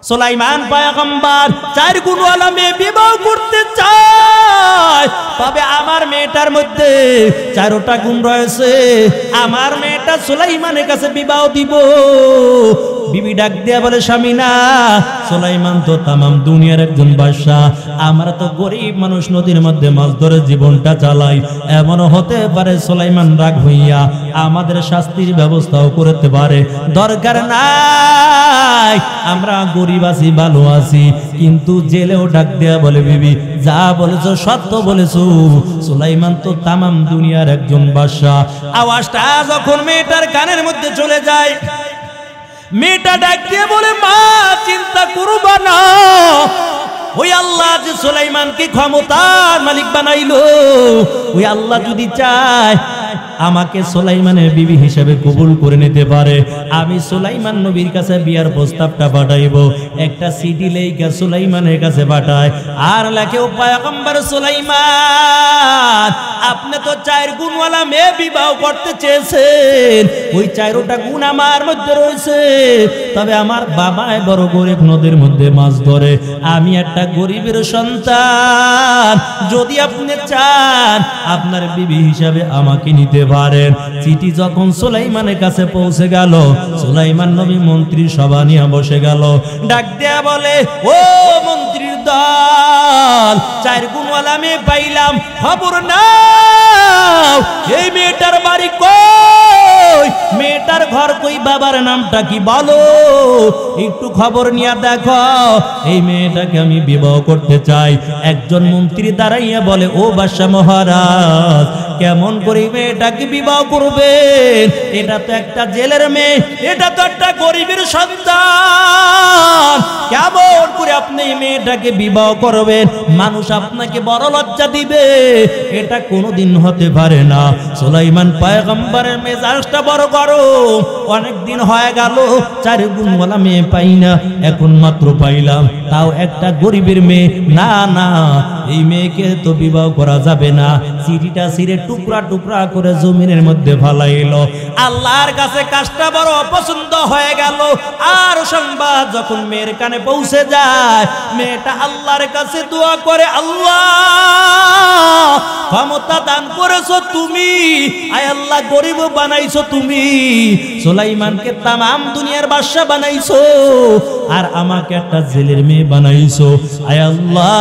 সুলাইমান পয়গম্বর 4 গুণওয়ালা মেয়ে বিবাহ করতে চায়, তবে আমার মেয়েটার মধ্যে 4টা গুণ রয়েছে। আমার মেয়েটা সুলাইমানের কাছে বিবাহ দিব। বিবি ডাক দিয়া বলে, স্বামী না, সুলাইমান তো তামাম দুনিয়ার একজন বাদশা, আমরা তো গরিব মানুষ, নদীর মধ্যে মাছ ধরে জীবনটা চালাই। এমনও হতে পারে সুলাইমান রাগ হইয়া আমাদের শাস্তির ব্যবস্থাও করতে পারে। দরকার নাই, আমরা গরিব আছি, ভালো আছি। কিন্তু জেলেও ডাক দেয়া বলে, বিবি যা বলেছো সত্য বলেছো, সুলাইমান তো তামাম দুনিয়ার একজন বাদশা। আওয়াজটা যখন মেয়েটার কানের মধ্যে চলে যায়, মেয়েটা ডাক দিয়ে বলে, মা চিন্তা করবা না, ওই আল্লাহ যে সুলাইমানকে ক্ষমতার মালিক বানাইলো, ওই আল্লাহ যদি চায় আমাকে সুলাইমানের বিবি হিসেবে কবুল করে নিতে পারে। আমি সুলাইমান নবীর কাছে বিয়ার প্রস্তাবটা পাঠাইব। একটা চিঠি লেখা সুলাইমানের কাছে পাঠায়, আর লেখে, পয়গম্বর সুলাইমান, আপনি তো 4 গুণওয়ালা মেয়ে বিবাহ করতে চেয়েছেন, ওই 4টা গুণ আমার মধ্যে রয়েছে। তবে আমার বাবাই বড় গরিব, নদীর মধ্যে মাছ ধরে, আমি একটা গরিবের সন্তান। যদি আপনি চান আপনার বিবি হিসাবে আমাকে নিতে পারেন। চিঠি যখন সুলাইমানের কাছে পৌঁছে গেল, সুলাইমান নবী মন্ত্রী সভা নিয়ে বসে গেল। ডাক দেয়া বলে, ও মন্ত্রীর দল, 4 গুণওয়ালা মেয়ে পাইলাম, খবর নাও এই মেয়েটার বাড়ি কই, মেয়েটার ঘর কই, বাবার নামটা কি বলো, একটু খবর নিয়ে দেখো, এই মেয়েটাকে আমি বিবাহ করতে চাই। একজন মন্ত্রী দাঁড়াইয়া বলে, ও বাদশা মহারাজ, কেমন করে মেয়েটাকে বিবাহ করবেন? এটা তো একটা জেলের মেয়ে, এটা তো একটা গরিবের সন্তান, কেমন করে আপনি মেয়েটাকে বিবাহ করবেন? মানুষ আপনাকে বড় লজ্জা দিবে, এটা কোনোদিন হতে পারে না। সুলাইমান পয়গম্বরের মেজাজটা বড় গরম। অনেক দিন হয়ে গেল 4 গুণওয়ালা মেয়ে পাই না, এখন মাত্র পাইলাম, তাও একটা গরিবের মেয়ে। না না, এই মেয়েকে তো বিবাহ করা যাবে না। চিঠিটা ছিঁড়ে টুকরা টুকরা করে জমিনের মধ্যে ফালাইলো। আল্লাহর কাছে কাজটা বড় অপছন্দ হয়ে গেল। আর সংবাদ যখন মেয়ের কানে পৌঁছে যায়, মেয়েটা আল্লাহর কাছে দোয়া করে, আল্লাহ ক্ষমতা দান করেছো তুমি, আয় আল্লাহ গরিব বানাইছো তুমি, সুলাইমানকে তামাম দুনিয়ার বাদশা বানাইছো, আর আমাকে একটা জেলের মেয়ে বানাইছো, আয় আল্লাহ।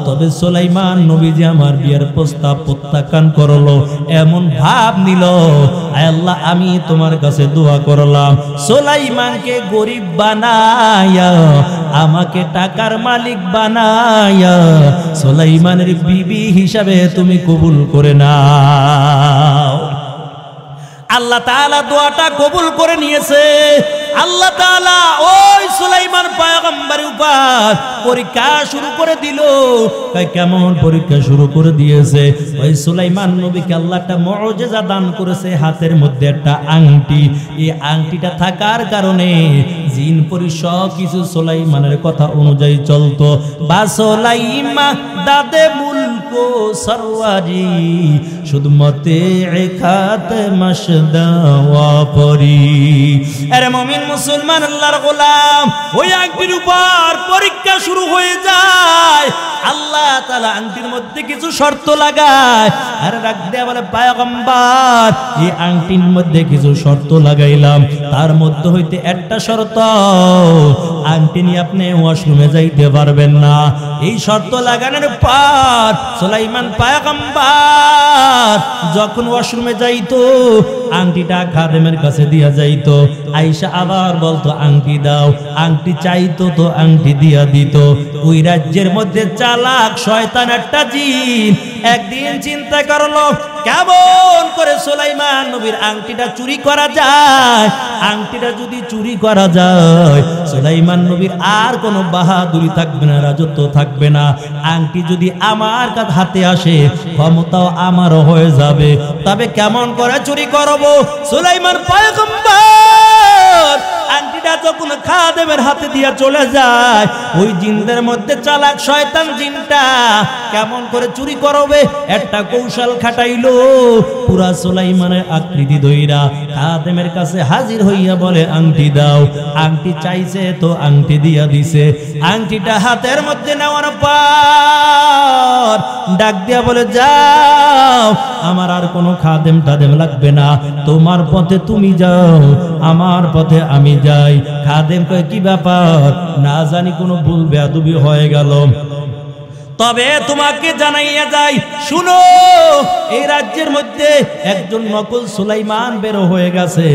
তবে সুলাইমান নবী যে আমার বিয়ের প্রস্তাব প্রত্যাখ্যান করলো, এমন ভাব নিল, আয় আল্লাহ আমি তোমার কাছে দোয়া করলাম, সুলাইমানকে গরিব বানায়া আমাকে টাকার মালিক বানায়া সুলাইমানের বিবি হিসাবে তুমি কবুল করে নাও। আল্লাহ তাআলা দোয়াটা কবুল করে নিয়েছে। আল্লাহ তাআলা ওই সুলাইমান পয়গম্বরের উপর পরীক্ষা শুরু করে দিল। কেমন পরীক্ষা শুরু করে দিয়েছে? ওই সুলাইমান নবীকে আল্লাহ একটা মুজিজা দান করেছে, হাতের মধ্যে একটা আংটি। এই আংটিটা থাকার কারণে জিন পরি সব কিছু সুলাইমানের কথা অনুযায়ী চলতো। বা সুলাইমা দাদে মুলকো সরওয়ারি শুধুমতে খাতে মাসদাওয়া পরি। আরে মুমিন মুসলমান আল্লাহর গোলাম, ওই আংটির উপর পরীক্ষা শুরু হয়ে যায়। আল্লাহ তাআলা আংটির মধ্যে কিছু শর্ত লাগায়। আর রাখ দেয়া বলে, পয়গম্বর এই আংটির মধ্যে কিছু শর্ত লাগাইলাম, তার মধ্যে হইতে একটা শর্ত, আংটি নিয়ে আপনি ওয়াশরুমে যাইতে পারবেন না। এই শর্ত লাগানোর পর সুলাইমান পয়গম্বর যখন ওয়াশরুমে যাইতো, আংটিটা খাদেমের কাছে দিয়া যাইতো। আয়েশা আবার বলতো, আংটি দাও। আংটি চাইতো তো আংটি দিয়া দিত। ওই রাজ্যের মধ্যে চালাক শয়তান একটা জিন একদিন চিন্তা করলো, কেমন করে সুলাইমান নবীর আংটিটা চুরি করা যায়। আংটিটা যদি চুরি করা যায়, সুলাইমান নবীর আর কোনো বাহাদুরি থাকবে না, রাজত্ব থাকবে না। আংটি যদি আমার হাতে আসে, ক্ষমতাও আমারও হয়ে যাবে। তবে কেমন করে চুরি করব? সুলাইমান পয়গম্বর আংটিটা আংটিটা যখন খাদেমের হাতে দিয়ে চলে যায়, ওই জিনদের মধ্যে চালাক শয়তান জিনটা কেমন করে চুরি করবে একটা কৌশল খাটাইলো। পুরা সুলাইমানের আকৃতি ধইরা খাদেমের কাছে হাজির হইয়া বলে আংটি দাও। আংটি চাইছে তো আংটি দিয়া দিছে। আংটিটা হাতের মধ্যে নেওয়ার পর ডাক দিয়া বলে যাও, আমার আর কোনো খাদেম টাদেম লাগবে না, তোমার পথে তুমি যাও, আমার পথে আমি যাই। খাদেম কয় কি ব্যাপার, না জানি কোনো ভুল বেয়াদবি হয়ে গেল, তবে তোমাকে জানাইয়া যাই, শুনো এই রাজ্যের মধ্যে একজন নকল সুলাইমান বের হয়ে গেছে,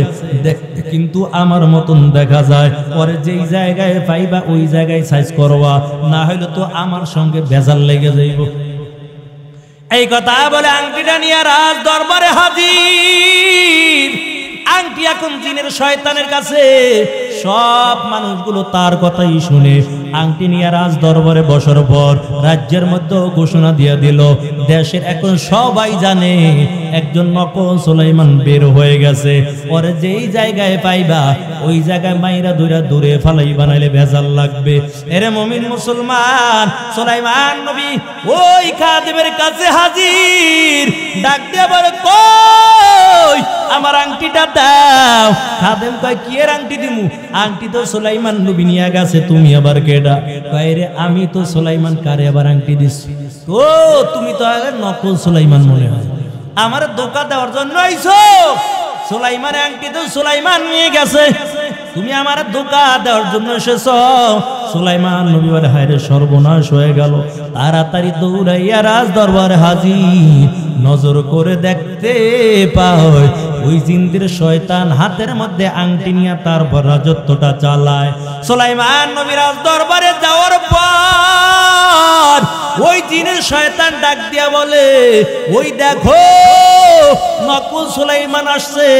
দেখতে কিন্তু আমার মতন দেখা যায়, পরে যেই জায়গায় পাইবা ওই জায়গায় সাইজ করবা, না হইলে তো আমার সঙ্গে বেজাল লেগে যাইব। এই কথা বলে আংটিটা নিয়ে রাজ দরবারে হাজির। আংটি এখন জিনের শয়তানের কাছে, সব মানুষগুলো তার কথাই শুনে আংটি নিয়ে রাজ দরবারে বসার পর রাজ্যের মধ্যে ঘোষণা দিয়ে দিল, দেশের এখন সবাই জানে একজন নকল সুলাইমান বের হয়ে গেছে, পরে যেই জায়গায় পাইবা ওই জায়গায় মাইরা দূরে দূরে ফালাই বানাইলে ভেজাল লাগবে। এরে মুমিন মুসলমান, সুলাইমান নবী ওই খাদেমের কাছে হাজির। ডাক দিয়ে বলে কই আমার আংটিটা দাও। খাদেম কয় কি এর আংটি দিমু, আংটি তো সুলাইমান নবী নিয়ে গেছে, তুমি আবার কেডা? কয় রে আমি তো সুলাইমান, কারে আবার আংটি দিস? ও তুমি তো নকল সুলাইমান মনে হয়, আমার ধোঁকা দেওয়ার জন্য আইছো। সুলাইমানের আংটি তো সুলাইমান নিয়ে গেছে, তুমি আমার ধোঁকা দেওয়ার জন্য এসেছো। সুলাইমান নবী বলে হায় রে সর্বনাশ হয়ে গেল। তাড়াতাড়ি দৌড়াইয়া রাজ দরবারে হাজির। নজর করে দেখতে পায় ওই জিনদের শয়তান হাতের মধ্যে আংটি নিয়ে তারপর রাজত্বটা চালায়। সুলাইমান নবী রাজ দরবারে যাওয়ার পর ওই জিনের শয়তান ডাক দিয়া বলে ওই দেখো নকল সুলাইমান আসছে,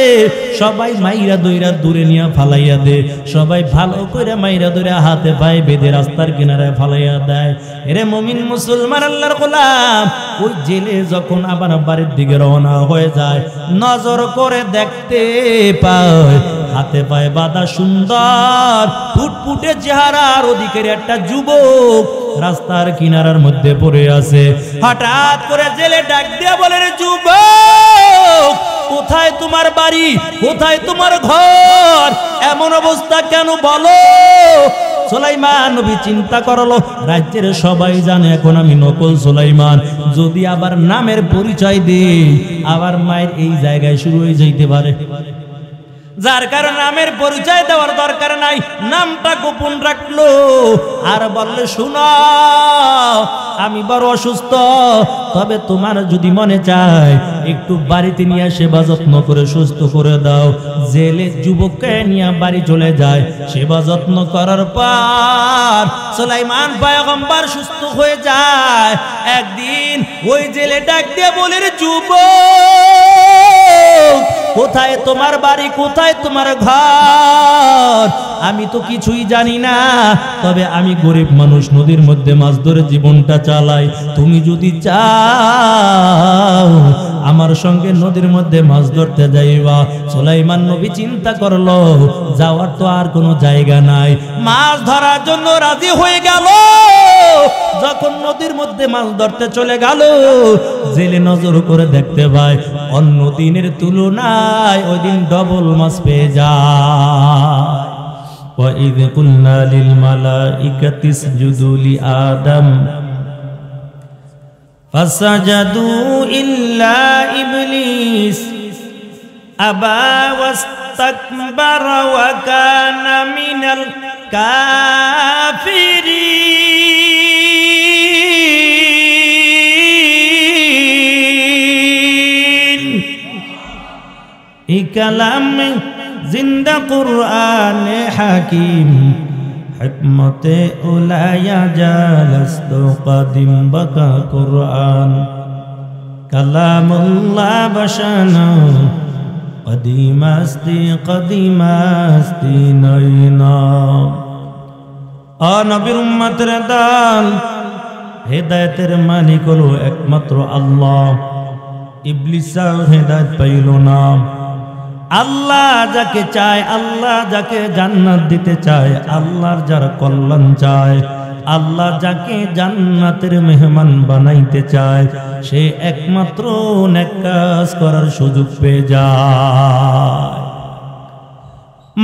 সবাই মাইরা দইরা দূরে নিয়ে ফালাইয়া দে। সবাই ভালো করে মাইরা দইরা হাতে পায়ে বেঁধে রাস্তার কিনারায় ফালাইয়া দেয়। এরে মুমিন মুসলমান আল্লাহর গোলাম, ওই জেলে যখন আবার বাড়ির দিকে রওনা হয়ে যায়, নজর করে দেখতে পায় হাতে পায়ে বাঁধা সুন্দর ফুটফুটে চেহারার অধিকারী একটা যুবক রাস্তার কিনারার মধ্যে পড়ে আছে। হঠাৎ করে জেলে ডাক দিয়া বলে রে যুবক, কোথায় তোমার বাড়ি, কোথায় তোমার ঘর, এমন অবস্থা কেন বলো? সুলাইমান নবী চিন্তা করলো, রাজ্যের সবাই জানে এখন আমি নকল সুলাইমান, যদি আবার নামের পরিচয় দেই আবার মায়ের এই জায়গায় শুরু হয়ে যাইতে পারে, যার কারণে নামের পরিচয় দেওয়ার দরকার নাই, নামটা গোপন রাখলো। আর বললে শুনো আমি বড় অসুস্থ, তবে তোমার যদি মনে চায় একটু বাড়িতে নিয়ে সেবা যত্ন করে সুস্থ করে দাও। জেলে যুবককে নিয়ে বাড়ি চলে যায়। সেবা যত্ন করার পর সুলাইমান পয়গম্বর সুস্থ হয়ে যায়। একদিন ওই জেলে ডাক দিয়ে বলে রে যুবক, কোথায় তোমার বাড়ি, কোথায় তোমার ঘর? আমি তো কিছুই জানি না, তবে আমি গরিব মানুষ, নদীর মধ্যে মাছ ধরে জীবনটা চালাই। তুমি যদি চাও আমার সঙ্গে নদীর মধ্যে মাছ ধরতে যাইবা। সুলাইমান নবী চিন্তা করলো যাওয়ার তো আর কোনো জায়গা নাই, মাছ ধরার জন্য রাজি হয়ে গেল। যখন নদীর মধ্যে মাছ ধরতে চলে গেল, জেলে নজর করে দেখতে পায় অন্য দিনের তুলনায় ওই দিন ডবল মাছ পেয়ে যায়। وَإِذْ قُلْنَا لِلْمَلَائِكَةِ اسْجُدُوا لِآدَمَ فَسَجَدُوا إِلَّا إِبْلِيسَ أَبَى وَاسْتَكْبَرَ وَكَانَ مِنَ الْكَافِرِينَ। এই কালাম জিন্দা কুরআন হাকিম হিকমতে উলায়া জালাস্ত কাদিম বাকা কুরআন কালামুল্লাহ বাশানা কদিমাস্তি নয়না। নবীর উম্মতের দল, হেদায়েতের মালিক হলো একমাত্র আল্লাহ। ইবলিস হেদায়েত পাইল না। আল্লাহ যাকে চায়, আল্লাহ যাকে জান্নাত দিতে চায়, আল্লাহর যার কল্যাণ চায়, আল্লাহ যাকে জান্নাতের মেহমান বানাইতে চায়, সে একমাত্র নেক কাজ করার সুযোগ পেয়ে যায়।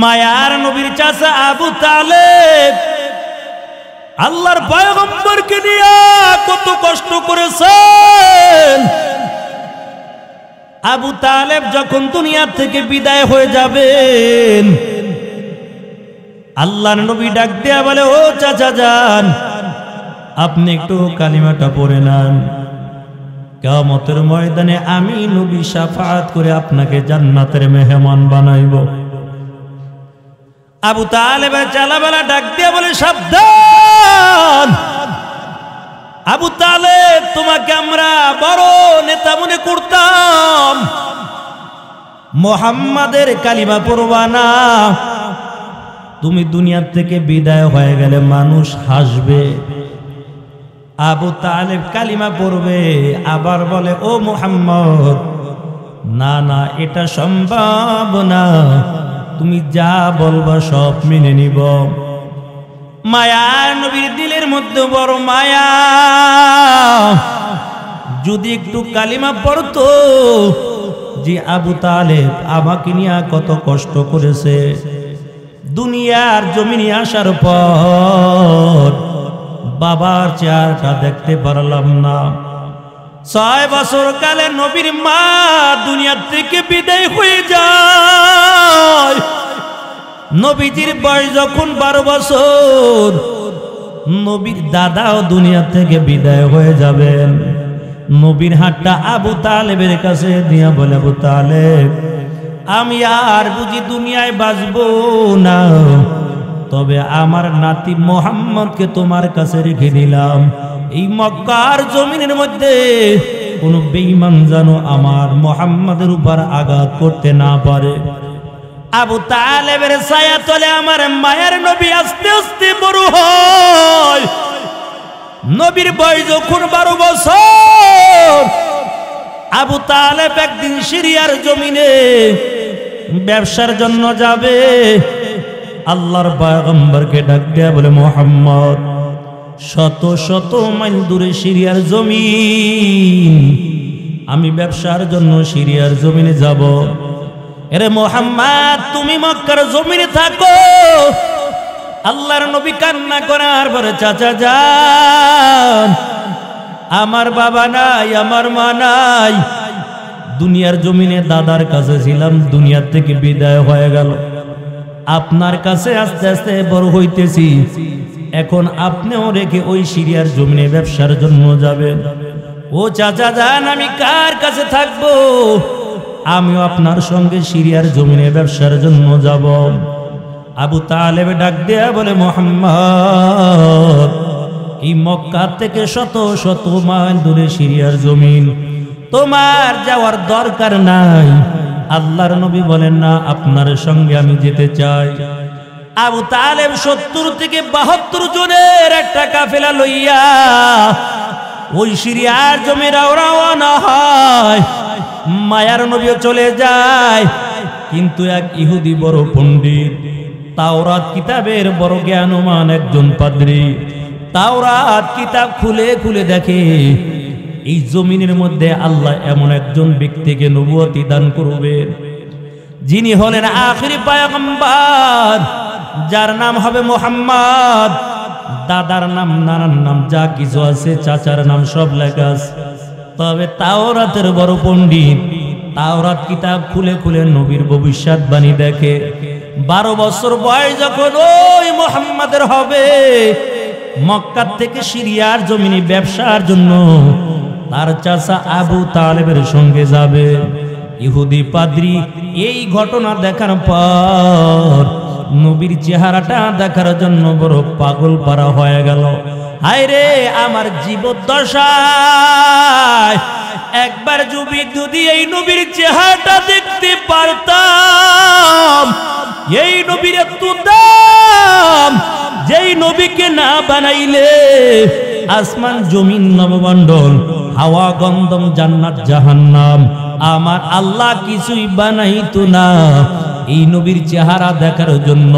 মায়ার নবীর চাচা আবু তালেব আল্লাহর পয়গম্বরকে নিয়ে কত কষ্ট করেছেন। আবু তালেব যখন দুনিয়া থেকে বিদায় হয়ে যাবেন, আল্লাহর নবী ডাক দেয়া বলে, ও চাচা যান, আপনি একটু কালিমাটা পড়ে নেন, কিয়ামতের ময়দানে আমি নবী শাফাআত করে আপনাকে জান্নাতের মেহমান বানাইব। আবু তালেবের চালাবেলা ডাক দেয়া বলে, সাবধান আবু তালেব, তোমাকে আমরা বড় নেতা মনে করতাম, মুহাম্মাদের কালিমা পড়বা না, তুমি দুনিয়া থেকে বিদায় হয়ে গেলে মানুষ হাসবে। আবু তালেব কালিমা পড়বে, আবার বলে, ও মুহাম্মদ, না না, এটা সম্ভব না, তুমি যা বলবা সব মেনে নিব। মায়া নবীর দিলের মধ্যে বড় মায়া, যদি একটু কালিমা পড়তো, যে আবু তালেব আমাকে নিয়ে কত কষ্ট করেছে, দুনিয়ার জমিনে আসার পর বাবার চেহারাটা দেখতে পারলাম না, 6 বছর কালে নবীর মা দুনিয়া থেকে বিদায় হয়ে যায়। নবীজির বয়স যখন 12 বছর, নবীর দাদাও দুনিয়া থেকে বিদায় হয়ে যাবেন। নবীর হাতটা আবু তালেবের কাছে দিয়া বলে, আবু তালেব, আমি আর বুঝি দুনিয়ায় বাঁচবো না, তবে আমার নাতি মুহাম্মদকে তোমার কাছে রেখে দিলাম, এই মক্কার জমিনের মধ্যে কোন বেঈমান যেন আমার মুহাম্মদের উপর আঘাত করতে না পারে। আবু তালেবের ছায়া তলে আমার মায়ের নবী আস্তে আস্তে বড় হয়। নবীর বয়স যখন 12 বছর, আবু তালেব একদিন সিরিয়ার জমিনে ব্যবসার জন্য যাবে। আল্লাহর পয়গম্বরকে ডাক দেয়া বলে, মুহাম্মদ, শত শত মাইল দূরে সিরিয়ার জমিন, আমি ব্যবসার জন্য সিরিয়ার জমিনে যাব। এরে মুহাম্মদ, তুমি মক্কার জমিনে থাকো। আল্লাহর নবী কান্না করার পরে, চাচা যান, আমার বাবা নাই, আমার মা নাই, দুনিয়ার জমিনে দাদার কাছে ছিলাম, দুনিয়া থেকে বিদায় হয়ে গেল, আপনার কাছে আস্তে আস্তে বড় হইতেছি, এখন আপনিও রেখে ওই সিরিয়ার জমিনে ব্যবসার জন্য যাবেন। ও চাচা যান, আমি কার কাছে থাকবো? আমিও আপনার সঙ্গে সিরিয়ার জমিনে ব্যবসার জন্য যাব। আবু তালেব ডাক দেয়া বলে, মুহাম্মদ, এই মক্কা থেকে শত শত মাইল দূরে সিরিয়ার জমিন, তোমার যাওয়ার দরকার নাই। আল্লাহর নবী বলেন, না, আপনার সঙ্গে আমি যেতে চাই। আবু তালেব 70 থেকে 72 জনের একটা কাফেলা লইয়া ওই সিরিয়ার জমিনে রওনা হয়। মায়ার নবীও চলে যায়, কিন্তু এক ইহুদি বড় পণ্ডিত, তাওরাত কিতাবের বড় জ্ঞানমান একজন পাদ্রী, তাওরাত কিতাব খুলে খুলে দেখে এই জমিনের মধ্যে আল্লাহ এমন একজন ব্যক্তিকে নবুয়তি দান করবেন, যিনি হলেন আখিরি পয়গম্বর, যার নাম হবে মুহাম্মদ। দাদার নাম, নানার নাম, যা কিছু আছে, চাচার নাম সব লেখা আছে। তবে তাওরাতের বড় পণ্ডিত, তাওরাত কিতাব খুলে খুলে নবীর ভবিষ্যৎবাণী দেখে। 12 বছর বয়স যখন ওই মুহাম্মাদের হবে, মক্কা থেকে সিরিয়ার জমিনে ব্যবসার জন্য তার চাচা আবু তালেবের সঙ্গে যাবে। ইহুদি পাদ্রী এই ঘটনা দেখার পর নবীর চেহারাটা দেখার জন্য বড় পাগল পারা হয়ে গেল। হায় রে, আমার জীবদ্দশায় একবার যদি এই নবীর চেহারাটা দেখতে পারতাম, এই নবীর এত দাম, যেই নবীকে না বানাইলে আসমান জমিন নবমণ্ডল, হাওয়া গন্ধম, জান্নাত জাহান্নাম আমার আল্লাহ কিছুই বানাইতো না এই নবীর চেহারা দেখার জন্য।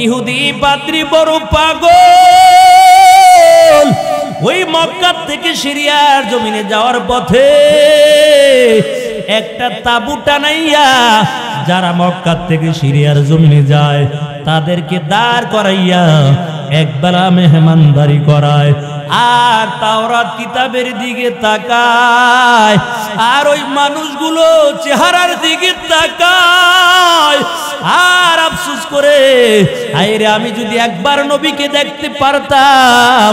ইহুদি পাদ্রী বড় পাগল। ওই মক্কা থেকে সিরিয়ার জমিনে যাওয়ার পথে একটা তাবু টানাইয়া যারা মক্কা থেকে সিরিয়ার জমিনে যায় তাদেরকে দাঁড় করাইয়া একবেলা মেহমানদারি করায় আর তাওরাত কিতাবের দিকে তাকায় আর ওই মানুষগুলো চেহারার দিকে তাকায় আর আফসোস করে, আইরে আমি যদি একবার নবীকে দেখতে পারতাম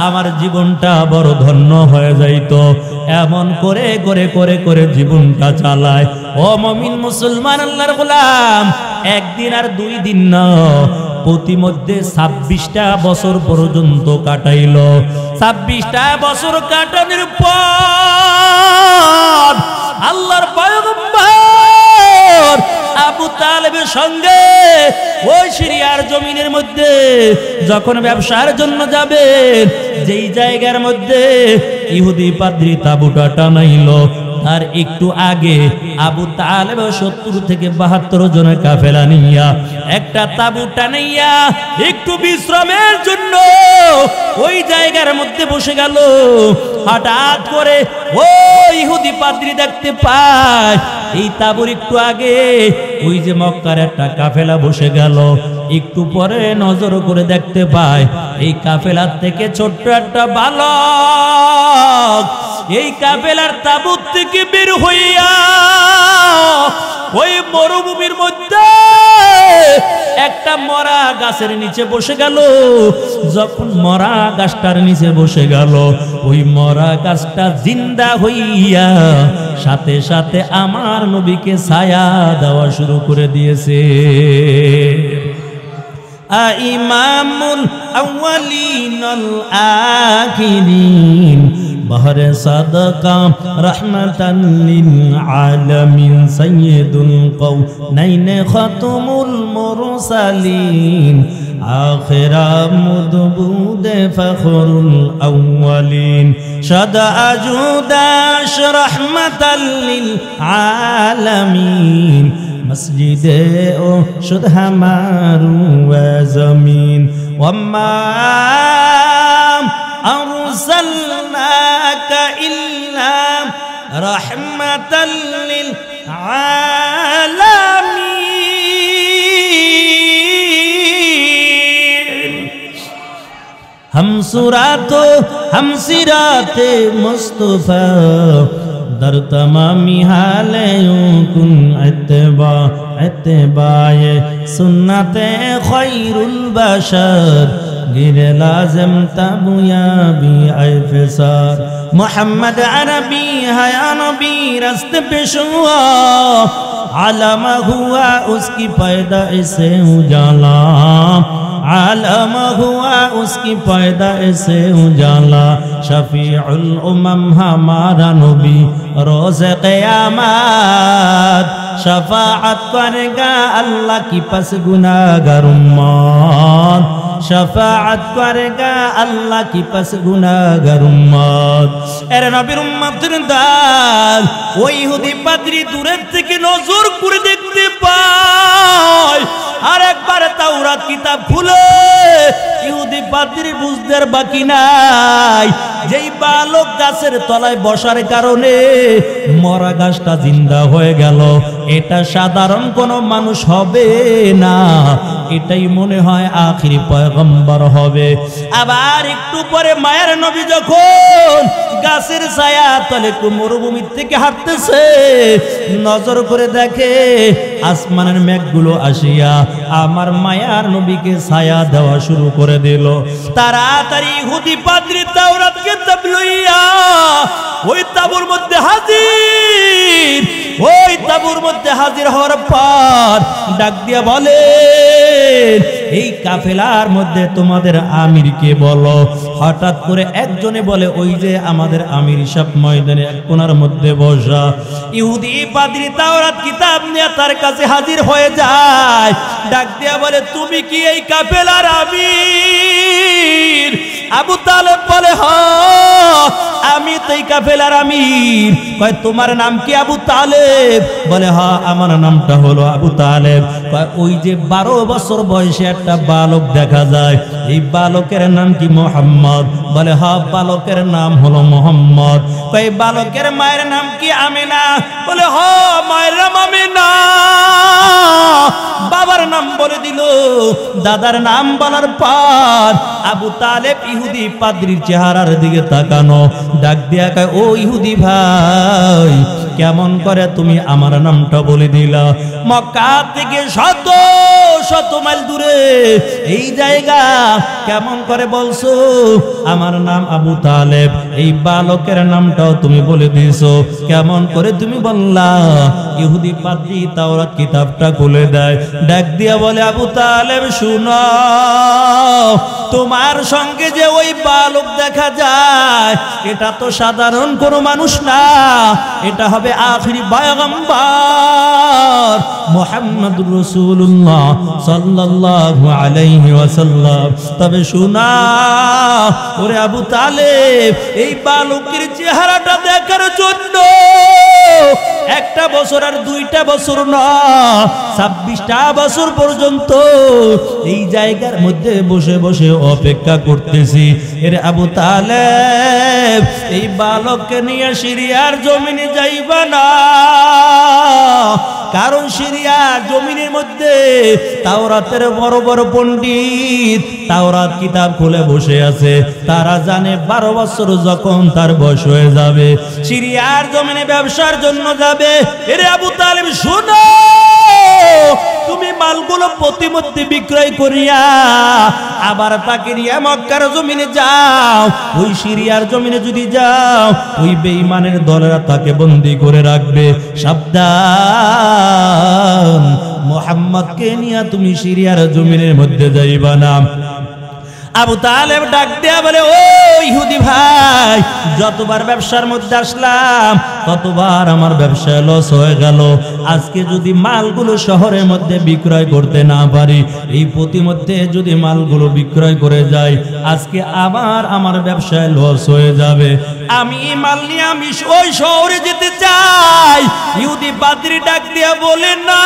আমার জীবনটা বড় ধন্য হয়ে যাইত। এমন করে করে করে করে জীবনটা চালায়। ও মুমিন মুসলমান আল্লাহর গোলাম, একদিন আর 2 দিন না, প্রতিমধ্যে 26টা বছর পর্যন্ত কাটাইল। 26টা বছর কাটানোর পর আল্লাহর পয়গম্বর আবু তালেবের সঙ্গে ওই সিরিয়ার জমিনের মধ্যে যখন ব্যবসার জন্য যাবেন, যেই জায়গার মধ্যে ইহুদি পাদ্রী তাবুটা টানাইল তার একটু আগে আবু তালেব 70 থেকে 72 জনের কাফেলা নিয়া একটা তাবু টানাইয়া একটু বিশ্রামের জন্য ওই জায়গার মধ্যে বসে গেল। হঠাৎ করে ওই ইহুদি পাদ্রী দেখতে পায় এই তাবুর একটু আগে ওই যে মক্কার একটা কাফেলা বসে গেল। একটু পরে নজর করে দেখতে পায় এই কাফেলার থেকে ছোট্ট একটা বালক এই কাফেলার তাবুত থেকে বের হইয়া ওই মরুভূমির মধ্যে একটা মরা গাছের নিচে বসে গেল। যখন মরা গাছটার নিচে বসে গেল, ওই মরা গাছটা জিন্দা হইয়া সাথে সাথে আমার নবীকে ছায়া দেওয়া শুরু করে দিয়েছে। ইমামুল আউয়ালিন আল আখিরিন বহরে সাদকা রহমাতান লিল আলামিন সাইয়্যিদুল কাওনাইন খাতামুল মুরসালিন আখিরা মুদবুদে ফখরুল আউয়ালিন শাদা আজুদাশ রহমাতাল লিল আলামিন মসজিদে ও শুদ হামারু ওয়া জমিন ওয়াম্মা আরসালনাকা ইল্লা রাহমাতাল লিল আলামিন। हम सिराते मुस्तफा दर तमामी हाले कुन इत्तिबाए सुन्नते खैरुल बशर गिरे लाज़िम तबुयाबी अफ़सार मोहम्मद अरबी हया नबी रस्ते पेशवा आलम हुआ उसकी पैदाइश से उजाला आलम हुआ उसकी पैदाइश से उजाला शफीउल उम्म हमारा नबी रोज़ क़यामत शफाअत करेगा अल्लाह की पस गुनाहगार उम्मत शफाअत करेगा अल्लाह की पस गुनाहगार उम्मत। एरे नबीर उम्मतेर दाल ওই ইহুদি পাদ্রী দূরের থেকে নজর করে দেখতে পায় আর একবার তাওরাত কিতাব খুলে ইহুদি পাদ্রী বুঝদের বাকি নাই যেই বালক গাছের তলায় বসার কারণে মরা গাছটা জিন্দা হয়ে গেল। এটা সাধারণ কোনো মানুষ হবে না, এটাই মনে হয় আখিরি পয়গম্বর হবে। আবার একটু পরে মায়ের নবী যখন গাছের ছায়া তলে মরুভূমি থেকে হাঁটতেছে, নজর করে দেখে আসমানের মেঘগুলো আসিয়া আমার মায়ার নবীকে ছায়া দেওয়া শুরু করে দিল। তাড়াতাড়ি ইহুদি পাদ্রী তাওরাত কিতাব লইয়া ওই তাবুর মধ্যে হাজির। ওই তাবুর মধ্যে হাজির হওয়ার পর ডাক দিয়া বলে, এই কাফেলার মধ্যে তোমাদের আমিরকে বলো। হঠাৎ করে একজনে বলে, ওই যে আমাদের আমির সাহেব ময়দানে এক কোণার মধ্যে বসা। ইহুদি পাদ্রী তাওরাত কিতাব নিয়ে তার কাছে হাজির হয়ে যায়। ডাক দিয়া বলে, তুমি কি এই কাফেলার আমির? আবু তালেব বলে, হ্যাঁ আমি তো এই কাফেলার আমির। কয় তোমার নাম কি? আবু তালেব। বলে হ্যাঁ আমার নামটা হলো আবু তালেব। কয় ওই যে 12 বছর বয়সে একটা বালক দেখা যায়, এই বালকের নাম কি? মোহাম্মদ। বলে হ্যাঁ বালকের নাম হলো মোহাম্মদ। কয় বালকের মায়ের নাম কি? আমিনা। বলে হ্যাঁ মায়ের নাম আমিনা। বাবার নাম বলে দিল। দাদার নাম বলার পর আবু তালেব ইহুদি পাদ্রীর চেহারার দিকে তাকানো, ডাক দিয়া কয় ও ইহুদি ভাই, কেমন করে তুমি আমার নামটা বলে দিলা? মক্কা থেকে শত শত মাইল দূরে এই জায়গা, কেমন করে বলছো আমার নাম আবু তালেব? এই বালকের নামটাও তুমি বলে দিছো, কেমন করে তুমি বললা? ইহুদি পাদ্রী তাওরাত কিতাবটা খুলে দেয়, ডাক দিয়া বলে আবু তালেব শুনো, তোমার সঙ্গে যে ওই বালক দেখা যায় এটা তো সাধারণ কোনো মানুষ না, এটা হবে আখিরি পয়গম্বর মুহাম্মদুর রাসূলুল্লাহ সাল্লাল্লাহু আলাইহি ওয়াসাল্লাম। তবে শোনা ওরে আবু তালেব, এই বালকের চেহারাটা দেখার জন্য একটা বছর আর 2টা বছর না, 26টা বছর পর্যন্ত এই জায়গার মধ্যে বসে বসে অপেক্ষা করতেছি। এর আবু তালেব, এই বালককে নিয়ে সিরিয়ার জমিনে যাইবা না, কারণ সিরিয়ার জমিনের মধ্যে তাওরাতের বড় বড় পণ্ডিত তাওরাত কিতাব খুলে বসে আছে, তারা জানে 12 বছর যখন তার বয়স হয়ে যাবে সিরিয়ার জমিনে ব্যবসার জন্য যাবে। এরে আবু তালেব শোনো, তুমি মালগুলো প্রতিমধ্যে বিক্রয় করিয়া আবার তাকে নিয়ে মক্কার জমিনে যাও। ওই সিরিয়ার জমিনে যদি যাও, ওই বেঈমানের দলেরা তাকে বন্দী করে রাখবে। সাবধান, মুহাম্মদকে নিয়ে তুমি সিরিয়ার জমিনের মধ্যে যাইবা না। আবু তালেব ডাক দেয়া বলে ও ইহুদি ভাই, যতবার ব্যবসার মধ্যে আসলাম ততবার আমার ব্যবসায় লস হয়ে গেল। আজকে যদি মালগুলো শহরের মধ্যে বিক্রয় করতে না পারি, এই প্রতিমধ্যে যদি মালগুলো বিক্রয় করে যাই, আজকে আবার আমার ব্যবসায় লস হয়ে যাবে। আমি মাল নিয়ে আমি ওই শহরে যেতে চাই। ইহুদি পাদ্রী ডাক দিয়া বলে না,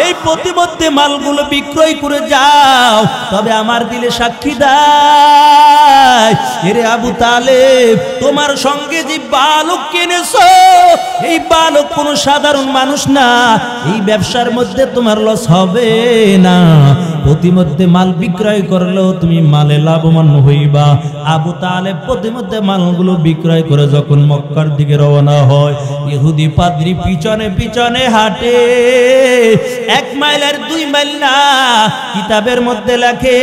এই প্রতিমধ্যে মালগুলো বিক্রয় করে যাও, তবে আমার দিলে সাক্ষী দাও। এরে আবু তালেব, তোমার সঙ্গে যে বালক কিনেছো, এই বালক কোনো সাধারণ মানুষ না, এই ব্যবসার মধ্যে তোমার লস হবে না। প্রতিমধ্যে মাল বিক্রয় করলেও তুমি মালে লাভবান হইবা। আবু তালেব প্রতিমধ্যে মালগুলো বিক্রয় করে যখন মক্কার দিকে রওনা হয়, ইহুদি পাদ্রী পিছনে পিছনে হাঁটে। 1 মাইল আর 2 মাইল না, কিতাবের মধ্যে লেখে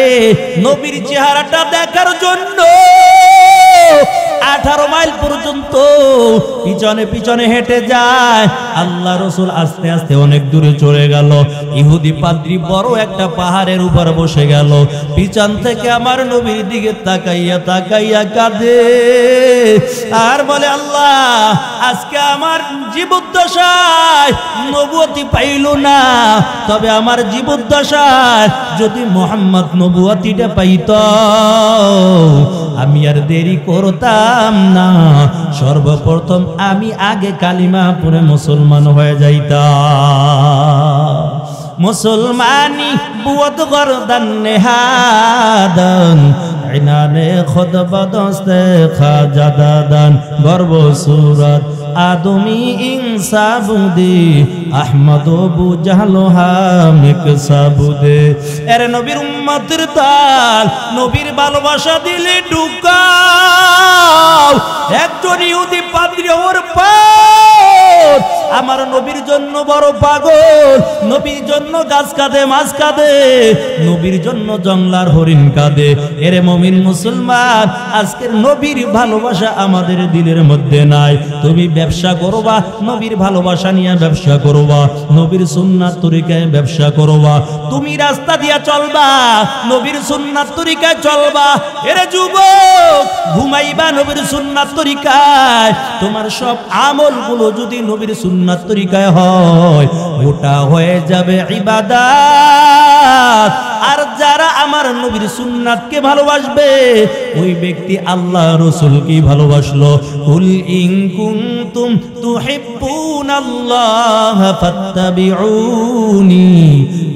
নবীর চেহারাটা দেখার জন্য 18 মাইল পর্যন্ত পিছনে পিছনে হেঁটে যায়। আল্লাহ রাসূল আস্তে আস্তে অনেক দূরে চলে গেল। ইহুদি পাদ্রী বড় একটা পাহাড়ের উপর বসে গেল, পিছন থেকে আমার নবীর দিকে তাকাইয়া তাকাইয়া কাঁদে আর বলে আল্লাহ, আজকে আমার জীবদ্দশায় নবুয়তি পাইল না, তবে আমার জীবদ্দশায় যদি মুহাম্মদ নবুয়তিটা পাইত, আমি আর দেরি করতাম না, সর্বপ্রথম আমি আগে কালিমা পড়ে মুসলমান হয়ে যাইতাম। মুসলমানি বুয়ত গরদান নেহাদান, ইনানে খুদ বদস্তে খাজাদাদান, গর্ব সুরত আদমি ইনসাবুদে, আহমদ বু জাহলো হামিক সাবুদে। এর নবীর উম্মতের তাল, নবীর ভালোবাসা দিলে ঢুকাও। একজন ইহুদি পাদ্রী ওর পার আমার নবীর জন্য বড় পাগল, নবীর জন্য গাছ কাঁদে মাছ কাঁদে, নবীর জন্য জংলার হরিণ কাঁদে। এরে মুমিন মুসলমান, আজকের নবীর ভালোবাসা আমাদের দিলের মধ্যে নাই। তুমি ব্যবসা করবা, নবীর ভালোবাসা নিয়ে ব্যবসা করবা, নবীর সুন্নাত তরিকায় ব্যবসা করবা। তুমি রাস্তা দিয়া চলবা, নবীর সুন্নাত তরিকায় চলবা। এরে যুবক, ঘুমাইবা নবীর সুন্নাত তরিকায়। তোমার সব আমলগুলো যদি নবীর সুন্নাত তরিকায় হয়, ওটা হয়ে যাবে ইবাদত। আর যারা আমার নবীর সুন্নাতকে ভালোবাসবে ওই ব্যক্তি আল্লাহ রাসূলকে ভালোবাসলো কুল ইন কুনতুম তুহিব্বুনাল্লাহ ফাত্তাবিউনি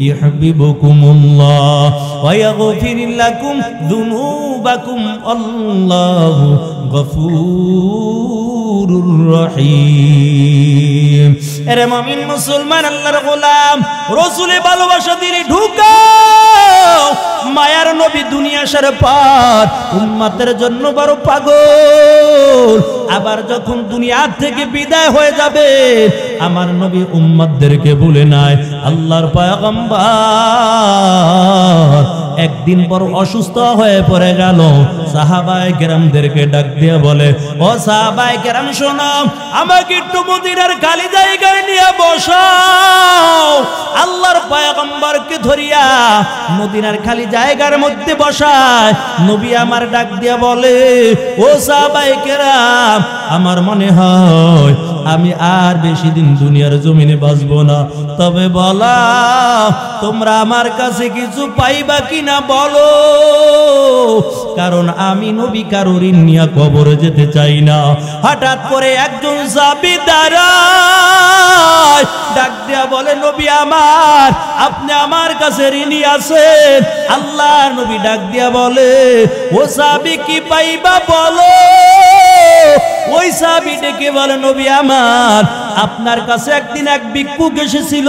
ইউহিব্বুকুমুল্লাহ ওয়া ইয়াগফির লাকুম যুনুবাকুম আল্লাহু গফুরুর রহিম। এরে মুমিন মুসলমান আল্লাহর গোলাম রাসূলের ভালোবাসা দিয়ে ঢুকাও মায়ার নবী দুনিয়া আসার পর উম্মতের জন্য বড় পাগল। আবার যখন দুনিয়া থেকে বিদায় হয়ে যাবে আমার নবী উম্মতদেরকে ভুলে নাই। আল্লাহর পয়গম্বর একদিন বড় অসুস্থ হয়ে পড়ে গেল। সাহাবায়ে কেরামদেরকে ডাক দিয়ে বলে, ও সাহাবায়ে কেরাম শোনো, আমাকে একটু মদিনার খালি জায়গায় নিয়ে বসাও। আল্লাহর পয়গম্বরকে ধরিয়া মদিনার খালি জায়গার মধ্যে বসায় নবী আমার ডাক দিয়ে বলে, ও সাহাবায়ে কেরাম আমার মনে হয় আমি আর বেশি দিন দুনিয়ার জমিনে বাঁচবো না, তবে বলা তোমরা আমার কাছে কিছু পাইবা কিনা বলো, কারণ আমি নবী কারোর ঋণ নিয়ে কবরে যেতে চাই না। হঠাৎ করে একজন সাহাবী দাঁড়ায় ডাক দিয়া বলে, নবী আমার আপনি আমার কাছে ঋণী আছেন। আল্লাহ নবী ডাক দিয়া বলে, ও সাহাবী কি পাইবা বলো। ওই সাহাবী ডেকে বলে, নবী আমার আপনার কাছে একদিন এক ভিক্ষুক এসেছিল,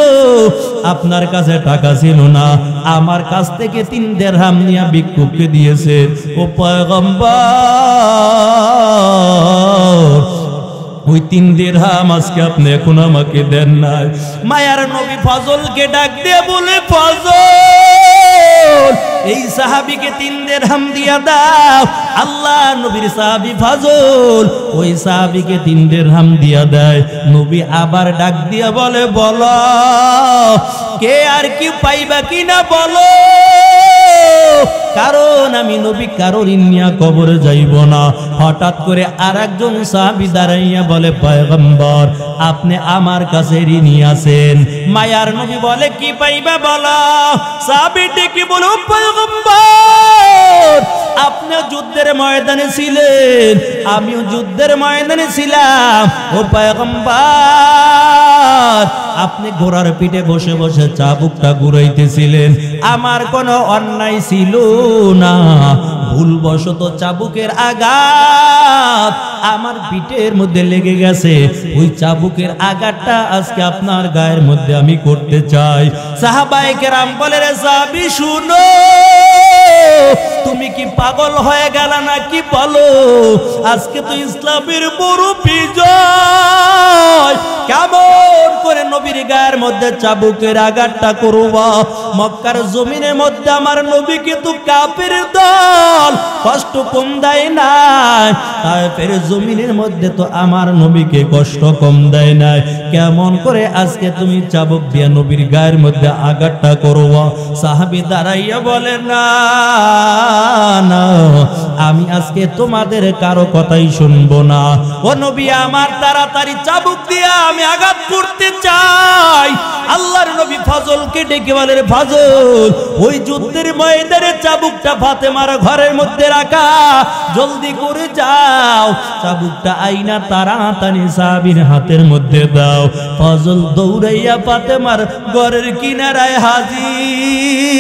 আপনার কাছে টাকা ছিল না, আমার কাছ থেকে 3 দিরহাম নিয়ে ভিক্ষুককে দিয়েছে। ও পয়গম্বর ওই 3 দিরহাম আজকে আপনি এখন আমাকে দেন নাই। মায়ার নবী ফজলকে ডাক দিয়ে বলে, ফজল এই সাহাবীকে 3 দিরহাম দিয়া দাও। আল্লাহ নবীর সাহাবী ফজল ওই সাহাবীকে 3 দিরহাম দিয়া দেয়। নবী আবার ডাক দিয়া বলে, বলো কে আর কি পাইবা কিনা বলো, কারণ আমি নবী কারোর ঋণ নিয়ে কবরে যাইব না। হঠাৎ করে আরেকজন সাহাবী দাঁড়াইয়া বলে, পয়গম্বর আপনি আমার কাছে ঋণী আছেন। মায়ার নবী বলে, কি পাইবা বলো। সাহাবী ডেকে বলে, পয়গম্বর আপনি যুদ্ধের ময়দানে ছিলেন, আমিও যুদ্ধের ময়দানে ছিলাম। ও পয়গম্বর আপনি ঘোড়ার পিঠে বসে বসে চাবুকটা ঘুরাইতেছিলেন, আমার কোনো অন্যায় ছিল না, ভুলবশত চাবুকের আঘাত আমার পিঠের মধ্যে লেগে গেছে, ওই চাবুকের আঘাতটা আজকে আপনার গায়ের মধ্যে আমি করতে চাই। সাহাবায়ে কেরাম বলে, রে সাহাবী শুনো, তুমি কি পাগল হয়ে গেল নাকি বলো, আজকে তো ইসলামের বড় বিজয়, কেমন করে নবীর গায়ের মধ্যে চাবুকের আঘাতটা করবা। মক্কার জমিনের মধ্যে আমার নবীকে তো কাফের দল কষ্ট কম দেয় নাই, কাফের জমিনের মধ্যে তো আমার নবীকে কষ্ট কম দেয় নাই, কেমন করে আজকে তুমি চাবুক দিয়া নবীর গায়ের মধ্যে আঘাতটা করবা। সাহাবী দাঁড়াইয়া বলে, না না আমি আজকে তোমাদের কারো কথাই শুনবো না। ও নবী আমার তাড়াতাড়ি চাবুক দিয়া আমি আঘাত করতে চাই। আল্লাহর নবী ফজলকে ডেকে বলে, ফজল ওই যুদ্ধের ময়দানে চাবুকটা ফাতেমার ঘরের মধ্যে রাখা, জলদি করে যাও, চাবুকটা আইনা তাড়াতাড়ি সাহাবীর হাতের মধ্যে দাও। ফজল দৌড়াইয়া ফাতেমার ঘরের কিনারায় হাজির,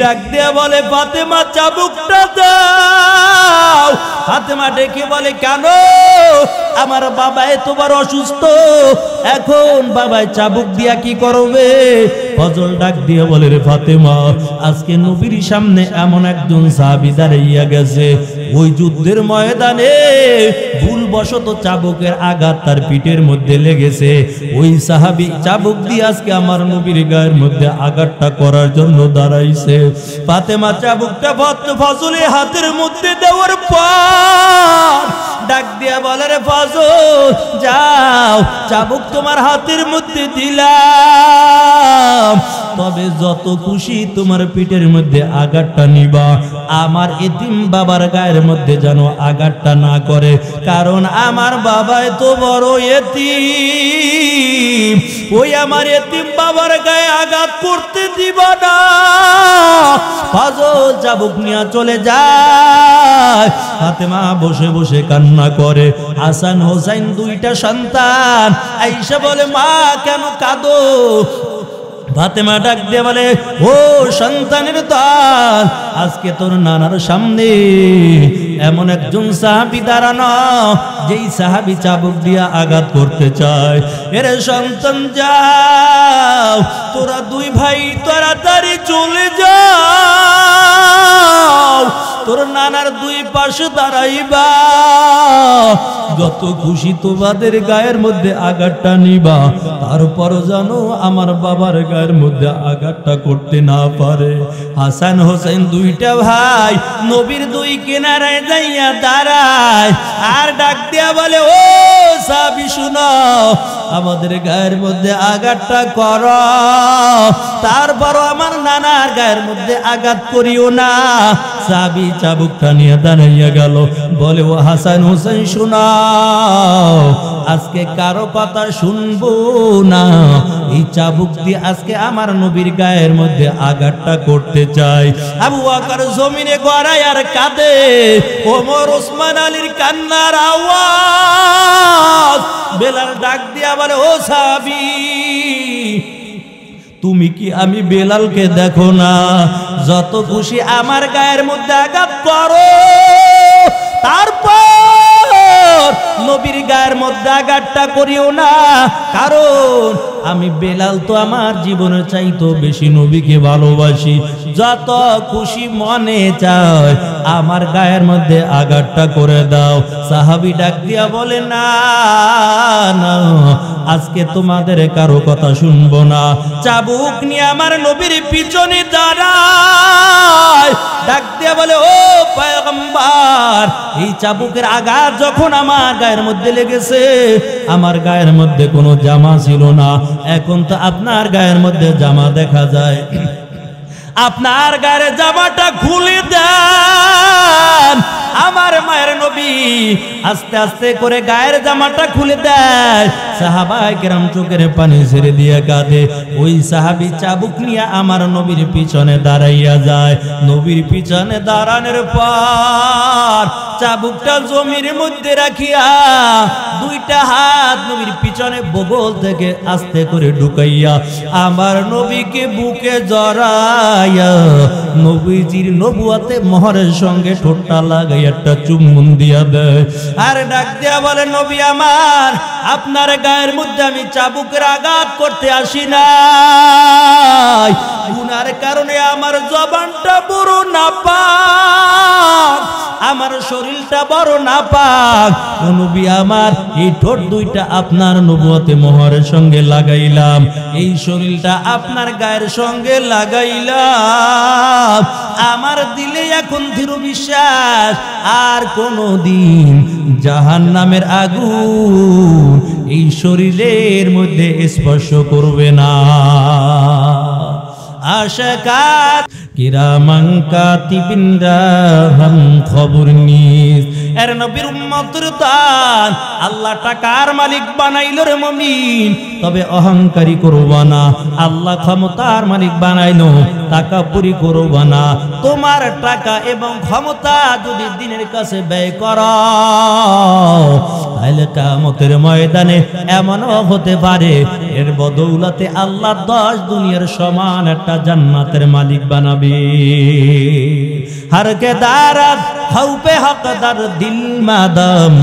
ডাক দিয়ে বলে, ফাতেমা চাবুকটা দাও। ফাতেমা ডেকে বলে, কেন? আমার বাবা এতবার অসুস্থ, এখন বাবায় চাবুক দিয়া কি করবে? ফজল ডাক দিয়ে বলে, রে ফাতেমা আজকে নবীর সামনে এমন একজন সাহাবী দাঁড়াইয়া গেছে, ওই যুদ্ধের ময়দানে ভুলবশত চাবুকের আঘাত তার পিঠের মধ্যে লেগেছে, ওই সাহাবী চাবুক দিয়ে আজকে আমার নবীর গায়ের মধ্যে আঘাতটা করার জন্য দাঁড়াইছে। ফাতেমা চাবুকটা ফজলের হাতের মধ্যে দেওয়ার পর ডাক দিয়া বলে, রে ফজল যাও, চাবুক তোমার হাতের মধ্যে দিলাম, তবে যত খুশি তোমার পিঠের মধ্যে আঘাতটা নিবা, আমার এতিম বাবার গায়ের মধ্যে যেন আঘাতটা না করে, কারণ আমার বাবা এত বড় এতিম, ওই আমার এতিম বাবার গায়ে আঘাত করতে দিবা না। ফজল চাবুক নিয়ে চলে যায়। ফাতেমা বসে বসে কান্না করে। হাসান হোসেন দুইটা সন্তান আয়েশা বলে, মা কেন কাঁদো? ফাতেমা ডাক দিয়ে বলে, ও সন্তানের দল, আজকে তোর নানার সামনে এমন একজন সাহাবী দাঁড়ানো, যেই সাহাবী চাবুক দিয়া আঘাত করতে চায়। এরে সন্তান যাও, তোরা দুই ভাই তাড়াতাড়ি চলে যাও, তোর নানার দুই পাশে দাঁড়াইবা, যত খুশি তোমাদের গায়ের মধ্যে আঘাতটা নিবা, তারপর জানো আমার বাবার গায়ের মধ্যে আঘাতটা করতে না পারে। হাসান হোসেন দুইটা ভাই নবীর দুই কিনারায় যাইয়া দাঁড়ায় আর ডাক দিয়া বলে, ও সাহাবী শুনো, আমাদের গায়ের মধ্যে আঘাতটা করো, তারপরও আমার নানার গায়ের মধ্যে আঘাত করিও না। সাহাবী চাবুকটা নিয়ে দাঁড়াইয়া গেল। বলে, ও হাসান হোসেন শোনাও, আজকে কারো কথা শুনবো না, এই চাবুক দিয়ে আজকে আমার নবীর গায়ের মধ্যে আঘাতটা করতে চাই। আবু বকর জমিনে গড়ায় আর কাঁদে। ওমর ওসমান আলীর কান্নার আওয়াজ। বেলাল ডাক দিয়া বলে, ও সাহাবী, তুমি কি আমি বেলালকে দেখো না? যত খুশি আমার গায়ের মধ্যে আঘাত করো, তারপর নবীর গায়ের মধ্যে আঘাতটা করিও না, কারণ আমি বেলাল তো আমার জীবনের চাইতো বেশি নবীকে ভালোবাসি। যত খুশি মনে চায় আমার গায়ের মধ্যে আঘাতটা করে দাও। সাহাবী ডাক দিয়া বলে, না না, আজকে তোমাদের কারো কথা শুনবো না। চাবুক নিয়ে আমার নবীর পিছনে দাঁড়ায়, ডাক দিয়া বলে, ও পয়গম্বর, এই চাবুকের আঘাত যখন আমার গায়ের মধ্যে লেগেছে, আমার গায়ের মধ্যে কোনো জামা ছিল না, এখন তো আপনার গায়ের মধ্যে জামা দেখা যায়, আপনার গায়ের জামাটা খুলে দেন। আমার মায়ের নবী আস্তে আস্তে করে গায়ের জামাটা খুলে দেয়। সাহাবায়ে কেরাম চোখের পানি ছেড়ে দিয়ে কাঁদে। ওই সাহাবী চাবুক নিয়ে আমার নবীর পিছনে দাঁড়াইয়া যায়। নবীর পিছনে দাঁড়ানোর পর চাবুকটা জমির মধ্যে রাখিয়া দুইটা হাত নবীর পিছনে বগল থেকে আস্তে করে ঢুকাইয়া আমার নবীকে বুকে জড়াইয়া নবীজির নবুয়াতে মোহরের সঙ্গে ঠোঁটটা লাগাই একটা চুম্বন দিয়া দেয়। আর ডাক দিয়া বলে, নবী আমার, আপনার গায়ের মধ্যে আমি চাবুকের আঘাত করতে আসি নাই, গুনার কারণে আমার জবানটা বড় নাপাক, আমার শরীরটা বড় নাপাক। নবী আমার, এই ঠোঁট দুইটা আপনার নবুয়তে মোহরের সঙ্গে লাগাইলাম, এই শরীরটা আপনার গায়ের সঙ্গে লাগাইলাম। আমার দিলে এখন দৃঢ় বিশ্বাস আর কোনদিন জাহান্নামের আগুন এই শরীরের মধ্যে স্পর্শ করবে না। আশাকাত কিরামান কাতিবিন রাহাম খবর নিস। এর নবীর উম্মতের দান আল্লাহ টাকার মালিক বানাইলো রে মুমিন, তবে অহংকারী করবা না। আল্লাহ ক্ষমতার মালিক বানাইলো, তাকাব্বুরি করবা না। তোমার টাকা এবং ক্ষমতা যদি দিনের কাছে ব্যয় করো, তাহলে কিয়ামতের ময়দানে এমনও হতে পারে এর বদৌলতে আল্লাহ 10 দুনিয়ার সমান একটা জান্নাতের মালিক বানাবে। हर के दारत खौफे हकदर दिल मादम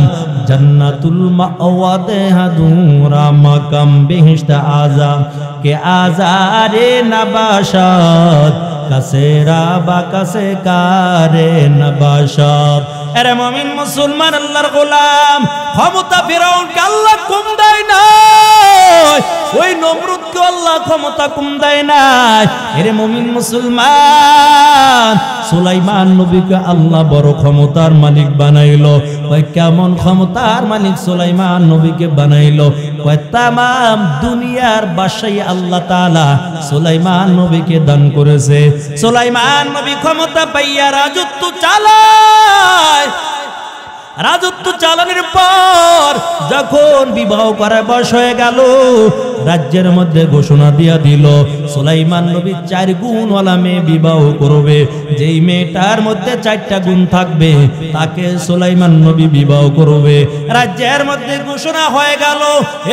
जन्नतुल मअवादे हदूरा मकम बिहिश्त आज़म के आज़ारे नबाशात कसेरा बा कसे कारे नबाशात। अरे मोमिन मुसलमान अल्लाहर गोलाम, क्षमता ফিরাউনকে আল্লাহ কম দেয় নাই, ওই নমরুদকে আল্লাহ ক্ষমতা কম দেয় নাই। এরে মুমিন মুসলমান, সুলাইমান নবীকে আল্লাহ বড় ক্ষমতার মালিক বানাইলো। কয় কেমন ক্ষমতার মালিক সুলাইমান নবীকে বানাইলো? কয় তামাম দুনিয়ার বাদশাহী আল্লাহ তাআলা সুলাইমান নবীকে দান করেছে। সুলাইমান নবী ক্ষমতা পাইয়া রাজত্ব চালায়। রাজত্ব চালানোর পর যখন বিবাহ করার বয়স হয়ে গেল, রাজ্যের মধ্যে ঘোষণা দিয়া দিল সুলাইমান নবী 4 গুণওয়ালা মেয়ে বিবাহ করবে। যেই মেয়েটার মধ্যে 4টা গুণ থাকবে তাকে সুলাইমান নবী বিবাহ করবে। রাজ্যের মধ্যে ঘোষণা হয়ে গেল,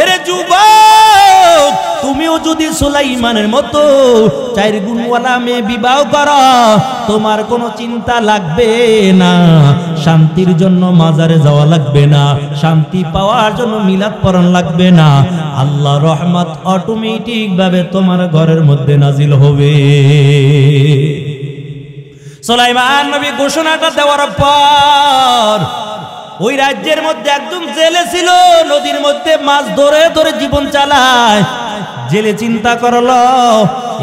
এরে যুবক, তুমিও যদি সুলাইমানের মতো 4 গুণওয়ালা মেয়ে বিবাহ করো, তোমার কোনো চিন্তা লাগবে না, শান্তির জন্য মাজারে যাওয়া লাগবে না, শান্তি পাওয়ার জন্য মিলাদ পড়ান লাগবে না, আল্লাহ রহমত অটোমেটিক ভাবে তোমার ঘরের মধ্যে নাজিল হবে। সুলাইমান নবী ঘোষণাটা দেওয়ার পর ওই রাজ্যের মধ্যে একজন জেলে ছিল, নদীর মধ্যে মাছ ধরে ধরে জীবন চালায়। জেলে চিন্তা করলো,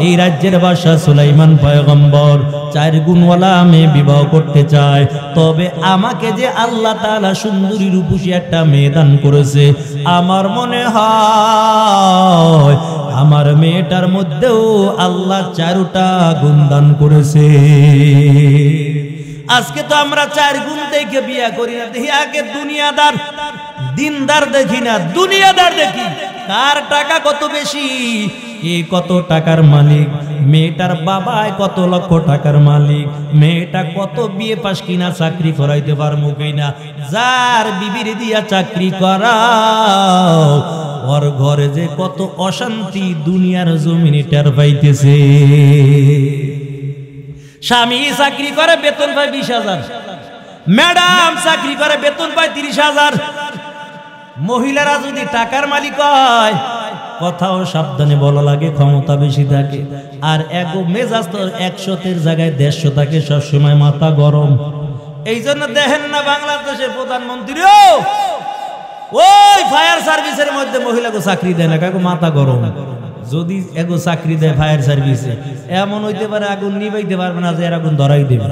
এই রাজ্যের বাদশা সুলাইমান পয়গম্বর 4 গুণওয়ালা মেয়ে বিবাহ করতে চায়, তবে আমাকে যে আল্লাহ তাআলা সুন্দরী রূপসী একটা মেয়ে দান করেছে, আমার মনে হয় আমার মেয়েটার মধ্যেও আল্লাহ 4টা গুণ দান করেছে। আজকে তো আমরা 4 গুণ দেখে বিয়া করি না, দেখি আগে দুনিয়াদার দিনদার দেখি না, দুনিয়াদার দেখি কার টাকা কত বেশি, কে কত টাকার মালিক, মেয়েটার বাবা কত লক্ষ টাকার মালিক, মেয়েটা কত বিয়ে পাস কিনা চাকরি করাইতে পারবো কিনা, যার বিবির দিয়া চাকরি করাও ওর ঘরে যে কত অশান্তি দুনিয়ার জমিনে টের পাইতেছে। স্বামী চাকরি করে বেতন পায় 20,000, ম্যাডাম চাকরি করে বেতন পায় 30,000। মহিলারা যদি টাকার মালিক হয়, কথাও সাবধানে বলা লাগে, ক্ষমতা বেশি থাকে, আর এগো মেজাজ তো 100-এর জায়গায় 150 থাকে, সবসময় মাথা গরম। এই জন্য দেখেন না বাংলাদেশের প্রধানমন্ত্রী ওই ফায়ার সার্ভিসের মধ্যে মহিলাকে চাকরি দেয় না, কাকু মাথা গরম। যদি এগো চাকরি দেয় ফায়ার সার্ভিসে, এমন হইতে পারে আগুন নিবাইতে পারবে না, যে এর আগুন ধরাই দেবে।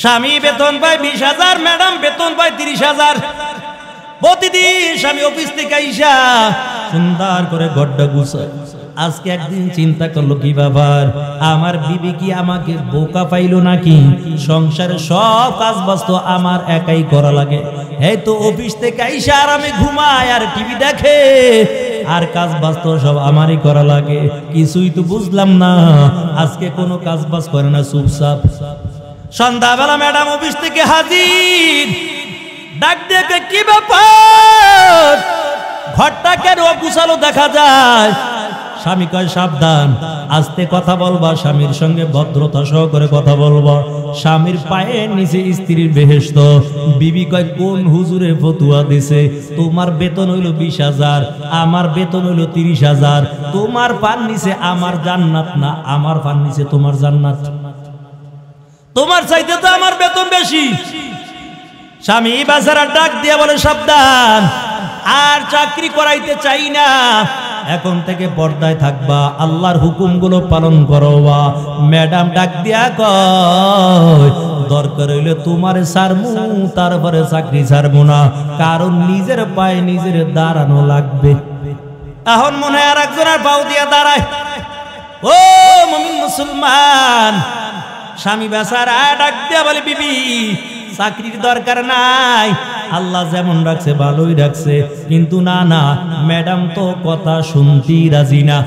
স্বামী বেতন পায় 20,000, ম্যাডাম বেতন পায় 30,000। প্রতিদিন স্বামী অফিস থেকে আইসা সুন্দর করে ঘরটা গুছায়। আজকে একদিন চিন্তা করলো, কি ব্যাপার, আমার বিবি কি আমাকে বোকা পাইলো নাকি, সংসারের সব কাজ বাজ তো আমার একাই করা লাগে, এই তো অফিস থেকে আইসা আরামে ঘুমায় আর টিভি দেখে, আর কাজ বাজ তো সব আমারই করা লাগে, কিছুই তো বুঝলাম না, আজকে কোনো কাজ বাজ করে না, চুপচাপ। সন্ধ্যাবেলা ম্যাডাম অফিস থেকে হাজির, ডাক দেখে, কি ব্যাপার, ঘরটা কেন অগুছালো দেখা যায়। স্বামী কয়, সাবধান, আস্তে কথা বলবা, স্বামীর সঙ্গে ভদ্রতা সহকারে কথা বলবা, স্বামীর পায়ের নিচে স্ত্রীর বেহেশত। বিবি কয়, কোন হুজুরে ফতুয়া দিছে, তোমার বেতন হইল 20,000, আমার বেতন হইল 30,000, তোমার পান নিচে আমার জান্নাত না, আমার পান নিচে তোমার জান্নাত, তোমার চাইতে তো আমার বেতন বেশি। স্বামী বেচারা ডাক দিয়া বলে, সাবধান, আর চাকরি করাইতে চাই না, এখন থেকে পর্দায় থাকবা, আল্লাহর হুকুমগুলো পালন করবা। ম্যাডাম ডাক দিয়া কয়, দরকার হইলে তোমার ছাড়মু, তারপরে চাকরি ছাড়বো না, কারণ নিজের পায়ে নিজের দাঁড়ানো লাগবে। এখন মনে হয় আর একজনের পাও দিয়া দাঁড়ায়। ও মুমিন মুসলমান, স্বামী বেচারা ডাক দিয়া বলে, বিবি চাকরির দরকার নাই, আল্লাহ যেমন রাখছে ভালোই রাখছে, কিন্তু না না, ম্যাডাম তো কথা শুনতেই রাজি না।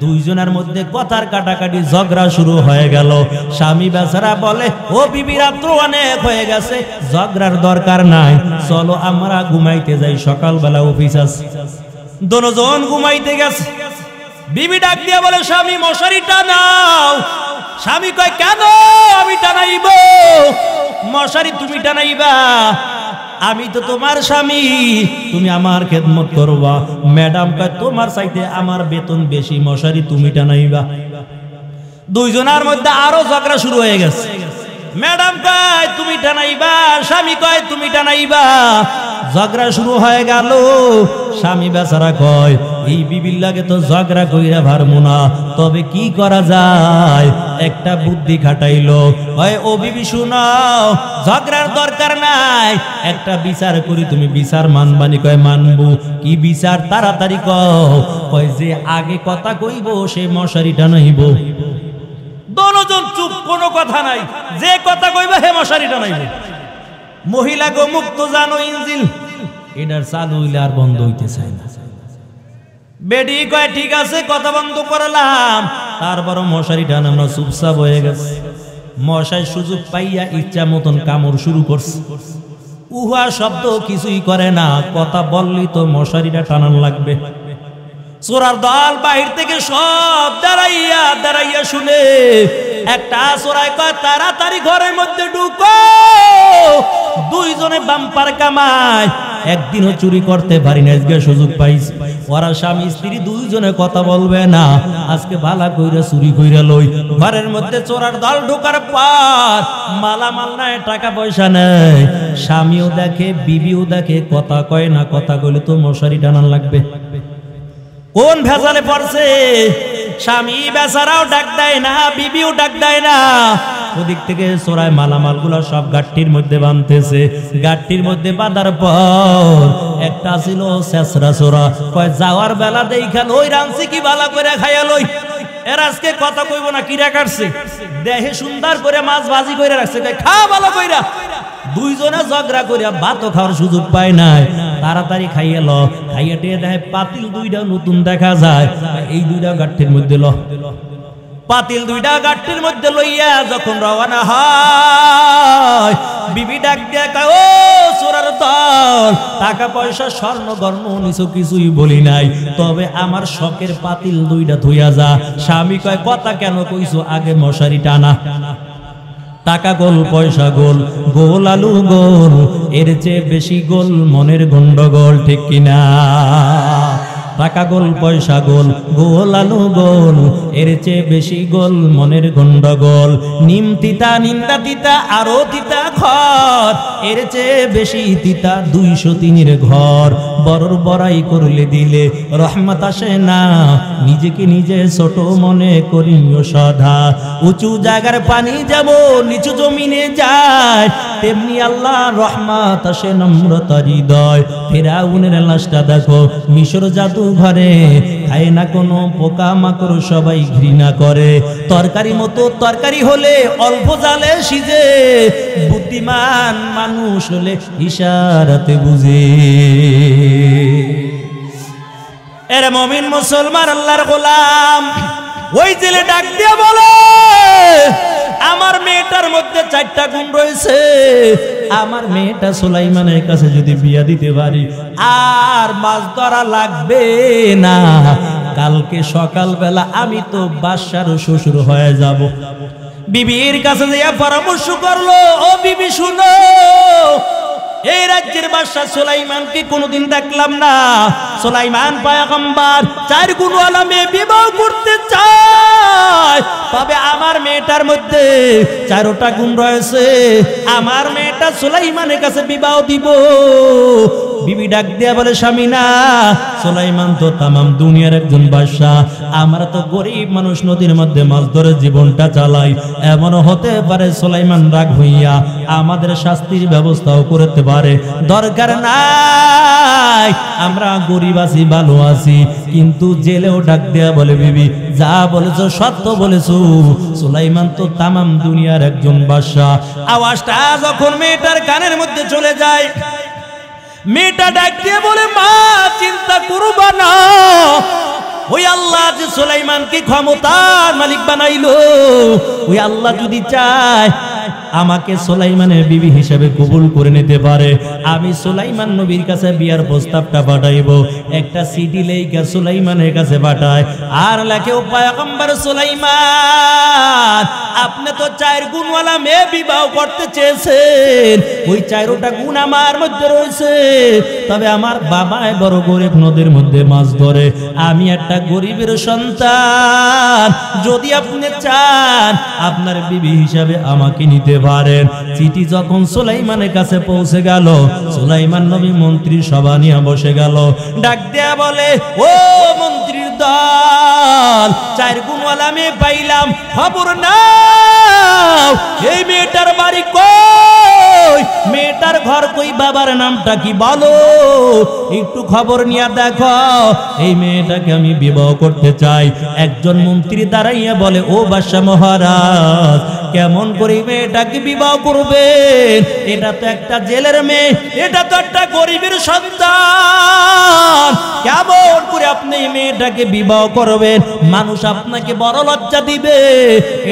দুইজনের মধ্যে কথার কাটাকাটি, ঝগড়া শুরু হয়ে গেল। স্বামী বেচারা বলে, ও বিবি, রাত্র অনেক হয়ে গেছে, ঝগড়ার দরকার নাই, চলো আমরা ঘুমাইতে যাই, সকালবেলা অফিস আছে। দুজন ঘুমাইতে গেছে। বিবি ডাক দিয়া বলে, স্বামী মশারি টানাও। স্বামী কয়, কেন আমি টানাইব, মশারি তুমি টানাইবা, আমি তো তোমার স্বামী, তুমি আমার খেদমত করবা। ম্যাডাম কয়, তোমার চাইতে আমার বেতন বেশি, মশারি তুমি টানাইবা। দুইজনের মধ্যে আরো ঝগড়া শুরু হয়ে গেছে। ম্যাডাম কয় তুমি টানাইবা, স্বামী কয় তুমি টানাইবা। ঝগড়া শুরু হয়ে গেল। স্বামী বেচারা কয়, এই বিবির লাগে তো ঝগড়া কইরা পারমু না, তবে কি করা যায়, একটা বুদ্ধি খাটাইলো। কয়, ও বিবি শুনাও, ঝগড়ার দরকার নাই, একটা বিচার করি, তুমি বিচার মানবানি? কয় মানবো। কি বিচার, তাড়াতাড়ি কয় যে আগে কথা কইব সে মশারি টানাইব। দুজন চুপ, কোনো কথা নাই, যে কথা কইবা হে মশারি টানাইবে। মহিলা গো মুক্ত জানো ইনজিল, এটার চালু হইলে আর বন্ধ হইতে চায় না। বেডি কয় ঠিক আছে কথা বন্ধ করলাম, তারপর মশারি টান আমরা চুপচাপ হয়ে গেছে। মশাই সুযোগ পাইয়া ইচ্ছা মতন কামড় শুরু করছে। উহা শব্দ কিছুই করে না, কথা বললি তো মশারিটা টানান লাগবে। চোরার দল বাহির থেকে সব দাঁড়াইয়া দাঁড়াইয়া শুনে একটা চোরাই কয় তাড়াতাড়ি ঘরের মধ্যে ঢুকো। দুইজনে বাম্পার কামায়, একদিনও চুরি করতে পারি না, আজকে সুযোগ পাইছি। ওরা স্বামী স্ত্রী দুইজনে কথা বলবে না, আজকে ভালা কইরা চুরি কইরা লই। ঘরের মধ্যে চোরার দল ঢোকার পর মালামাল নাই, টাকা পয়সা নেই। স্বামীও দেখে বিবিও দেখে, কথা কয় না, কথা কইলে তো মশারি টানান লাগবে। কোন ভেজালে পড়ছে? স্বামী বেচারাও ডাক দেয় না, বিবিও ডাক দেয় না। ওদিক থেকে চোরাই মালামাল গুলো সব গাট্টির মধ্যে বাঁধতেছে। গাট্টির মধ্যে বাঁধার পর একটা ছিল শেষরা চোরা, কয় যাওয়ার বেলা দেখান ওই রাঁধছি কি বালা করে খাইয়া লই। এর আজকে কথা কইব না, কিরা কাটছে দেহে সুন্দর করে মাছ ভাজি করে রাখছে, খা ভালো কইরা। দুইজনে ঝগড়া করিয়া ভাতও খাওয়ার সুযোগ পায় নাই। তাড়াতাড়ি খাইয়ে ল, খাইয়ে টেয়ে দেখে পাতিল দুইটা নতুন দেখা যায়। এই দুইটা গাঠটির মধ্যে ল, পাতিল দুইটা গাঠটির মধ্যে লইয়া যখন রওনা হয়, বিবি ডাক দিয়া কয় ও চোরার দল, টাকা পয়সা স্বর্ণ গর্ণ নিছো কিছুই বলি নাই, তবে আমার শখের পাতিল দুইটা ধুইয়া যা। স্বামী কয় কথা কেন কইছো, আগে মশারি টানা। টাকা গোল পয়সা গোল, গোল আলু গোল, এর চেয়ে বেশি গোল মনের গন্ডগোল, ঠিক কিনা? টাকা গোল পয়সা গোল, গোল আলু গোল, এর চেয়ে বেশি গোল মনের গন্ডগোল। নিম তিতা নিন্দা তিতা আরো তিতা ঘর, এর চেয়ে বেশি তিতা 203-এর ঘর। বড়র বড়াই করলে দিলে রহমত আসে না, নিজেকে নিজে ছোট মনে করিও সদা। উঁচু জায়গার পানি যেমন নিচু জমিনে যায়, তেমনি আল্লাহ রহমত আসে নম্রতা হৃদয়। ফেরাউনের লাশটা দেখো মিশর জাদু ঘরে, খায় না কোনো পোকা মাকড়, সবাই ঘৃণা করে। তরকারি মতো তরকারি হলে অল্প জালে সিজে, বুদ্ধিমান মানুষ হলে ইশারাতে বুঝে। এর মুমিন মুসলমান আল্লাহর গোলাম, ওই জেলে ডাক দিয়ে বলে আমার মেয়েটার মধ্যে 4টা গুণ রয়েছে। আমার মেয়েটা সুলাইমানের কাছে যদি বিয়া দিতে পারি আর মাছ ধরা লাগবে না, কালকে সকালবেলা আমি তো বাদশার শ্বশুর হয়ে যাব। বিবির কাছে যে পরামর্শ করলো, ও বিবি শুনো, এই রাজ্যের বাদশা সুলাইমানকে কোনোদিন দেখলাম না। সুলাইমান পয়গম্বর 4 গুণওয়ালা মেয়ে বিবাহ করতে চায়, তবে আমার মেয়েটার মধ্যে 4টা গুণ রয়েছে। আমার মেয়েটা সুলাইমানের কাছে বিবাহ দিব। বিবি ডাক দিয়া বলে স্বামী না, সুলাইমান তো তামাম দুনিয়ার একজন বাদশা, আমরা তো গরিব মানুষ, নদীর মধ্যে মাছ ধরে জীবনটা চালাই। এমনও হতে পারে সুলাইমান রাগ হইয়া আমাদের শাস্তির ব্যবস্থাও করতে পারে। দরকার নাই, আমরা গরিব আছি, ভালো আছি। কিন্তু জেলেও ডাক দেয়া বলে বিবি যা বলেছো সত্য বলেছো, সুলাইমান তো তামাম দুনিয়ার একজন বাদশা। আওয়াজটা যখন মেয়েটার কানের মধ্যে চলে যায়, মেয়েটা ডাক দিয়ে বলে মা চিন্তা করবা না, ওই আল্লাহ যে সুলাইমানকে ক্ষমতার মালিক বানাইলো, ওই আল্লাহ যদি চায় আমাকে সুলাইমানের বিবি হিসেবে কবুল করে নিতে পারে। আমি সুলাইমান নবীর কাছে বিয়ার প্রস্তাবটা পাঠাইব। একটা চিঠি লেখা সুলাইমানের কাছে পাঠায় আর লেখে, ও পয়গম্বর সুলাইমান, আপনি তো 4 গুণওয়ালা মেয়ে বিবাহ করতে চেয়েছেন, ওই 4টা গুণ আমার মধ্যে রয়েছে। তবে আমার বাবায় বড় গরিব, নদীর মধ্যে মাছ ধরে, আমি একটা গরিবের সন্তান। যদি আপনি চান আপনার বিবি হিসাবে আমাকে নিতে পারেন। চিঠি যখন সুলাইমানের কাছে পৌঁছে গেল, সুলাইমান নবী মন্ত্রী সভা নিয়ে বসে গেল। ডাক দেয়া বলে, ও মন্ত্রীর দল, 4 গুণওয়ালা মেয়ে পাইলাম, খবর নাও এই মেয়েটার বাড়ি কই, মেয়েটার ঘর কই, বাবার নামটা কি বলো, একটু খবর নিয়ে দেখো, এই মেয়েটাকে আমি বিবাহ করতে চাই। একজন মন্ত্রী দাঁড়াইয়া বলে, ও বাদশা মহারাজ, কেমন করে মেয়েটাকে বিবাহ করবেন? এটা তো একটা জেলের মেয়ে, এটা তো একটা গরিবের সন্তান। কেমন করে আপনি মেয়েটাকে বিবাহ করবেন? মানুষ আপনাকে বড় লজ্জা দিবে,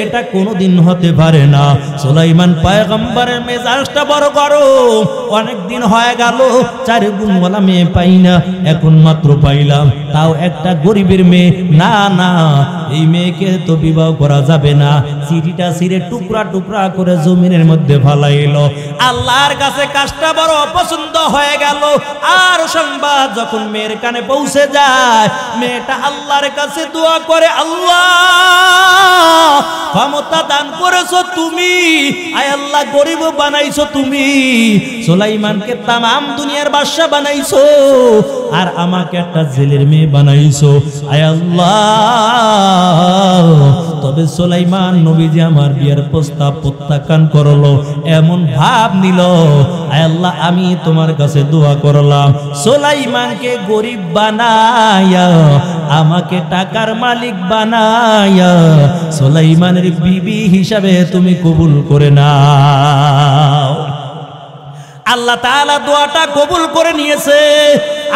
এটা কোনোদিন হতে পারে না। সুলাইমান পয়গম্বরের মেজাজটা বড় গরম। অনেক দিন হয়ে গেল 4 গুণওয়ালা মেয়ে পাই না, এখন মাত্র পাইলাম, তাও একটা গরিবের মেয়ে। না না, এই মেয়েকে তো বিবাহ করা যাবে না। চিঠিটা ছিঁড়ে টুকরা টুকরা করে জমিনের মধ্যে ফালাইলো। আল্লাহর কাছে কাজটা বড় অপছন্দ হয়ে গেল। আর সংবাদ যখন মেয়ের কানে পৌঁছে যায়, মেয়েটা আল্লাহর কাছে দোয়া করে, আল্লাহ ক্ষমতা দান করেছো তুমি, আয় আল্লাহ গরিব বানাইছো তুমি, সুলাইমানকে তামাম দুনিয়ার বাদশা বানাইছো, আর আমাকে একটা জেলের মেয়ে বানাইছো, আয় আল্লাহ। তবে সুলাইমান নবী যে আমার বিয়ের প্রস্তাব প্রত্যাখ্যান করলো, এমন ভাব নিল, আয় আল্লাহ আমি তোমার কাছে দোয়া করলাম, সুলাইমানকে গরিব বানায়া আমাকে টাকার মালিক বানায়া সুলাইমানের বিবি হিসাবে তুমি কবুল করে নাও। আল্লাহ তাআলা দোয়াটা কবুল করে নিয়েছে।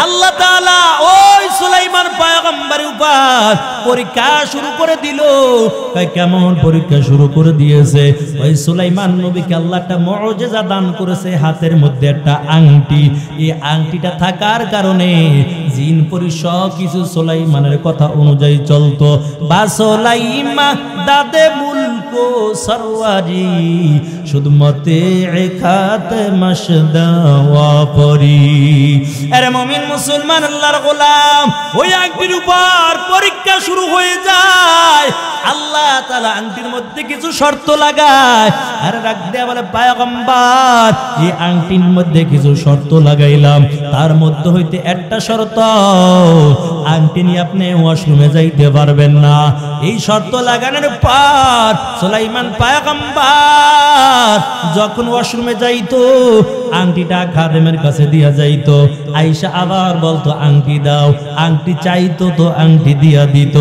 আল্লাহ তাআলা ওই সুলাইমান পয়গম্বরের উপর পরীক্ষা শুরু করে দিল। কেমন পরীক্ষা শুরু করে দিয়েছে? ওই সুলাইমান নবীকে আল্লাহ একটা মুজিজা দান করেছে, হাতের মধ্যে একটা আংটি। এই আংটিটা থাকার কারণে জিন পরি সব কিছু সুলাইমানের কথা অনুযায়ী চলতো। বা সুলাইমা দাদে মুলকো সরওয়ারি শুধু মতে খাতে মাসদাওয়া পরি। আরে মুমিন মুসলমান আল্লাহর গোলাম, ওই আংটির উপর পরীক্ষা শুরু হয়ে যায়। আল্লাহ তাআলা আংটির মধ্যে কিছু শর্ত লাগায়, আর রাখ দেয়া বলে পয়গম্বর এই আংটির মধ্যে কিছু শর্ত লাগাইলাম, তার মধ্যে হইতে একটা শর্ত, আংটি নিয়ে আপনি ওয়াশরুমে যাইতে পারবেন না। এই শর্ত লাগানোর পর সুলাইমান পয়গম্বর যখন ওয়াশরুমে যাইতো, আংটিটা খাদেমের কাছে দিয়া যাইতো। আয়েশা আবার বলতো আংটি দাও, আংটি চাইতো তো আংটি দিয়া দিত।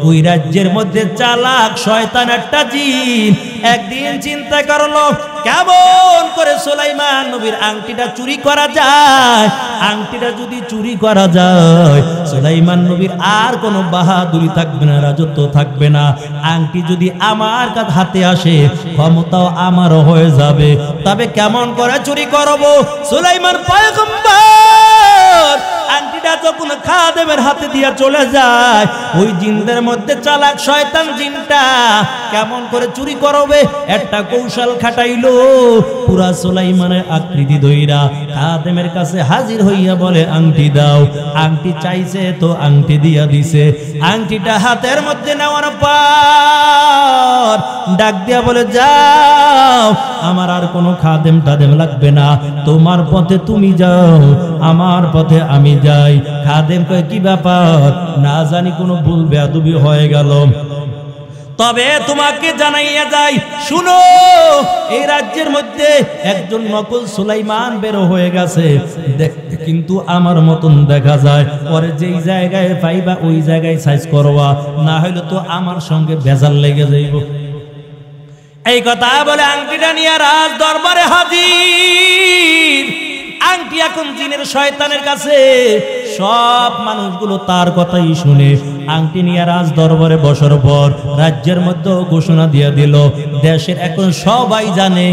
ওই রাজ্যের মধ্যে চালাক শয়তান একটা জিন একদিন চিন্তা করলো, কেমন করে সুলাইমান নবীর আংটিটা চুরি করা যায়। আংটিটা যদি চুরি করা যায়, সুলাইমান নবীর আর কোনো বাহাদুরি থাকবে না, রাজত্ব থাকবে না। আংটি যদি আমার হাতে আসে, ক্ষমতাও আমারও হয়ে যাবে। তবে কেমন করে চুরি করব? সুলাইমান পয়গম্বর আংটিটা যখন খাদেমের হাতে দিয়া চলে যায়, ওই জিনদের মধ্যে চালাক শয়তান জিনটা কেমন করে চুরি করবে একটা কৌশল খাটাইলো। পুরা সুলাইমানের আকৃতি ধইরা খাদেমের কাছে হাজির হইয়া বলে আংটি দাও। আংটি চাইছে তো আংটি দিয়া দিছে। আংটিটা হাতের মধ্যে নেওয়ার পর ডাক দিয়া বলে, যাও, আমার আর কোনো খাদেম টাদেম লাগবে না, তোমার পথে তুমি যাও, আমার পথে আমি যাই। খাদেম কয়, কি ব্যাপার? না জানি কোনো ভুল বেয়াদবি হয়ে গেল, তবে তোমাকে জানাইয়া যাই, শুনো, এই রাজ্যের মধ্যে একজন নকল সুলাইমান বের হয়ে গেছে, দেখতে কিন্তু আমার মতন দেখা যায়। পরে যেই জায়গায় পাইবা ওই জায়গায় সাইজ করবা, না হইলে তো আমার সঙ্গে ভেজাল লেগে যাইব। এই কথা বলে আংটিটা নিয়ে রাজ দরবারে হাজির। আংটি এখন জিনের শয়তানের কাছে। সব মানুষগুলো তার কথাই শুনে আংটি নিয়ে রাজ দরবারে বসার পর রাজ্যের মধ্যে ঘোষণা দিয়ে দিল, দেশের এখন সবাই জানে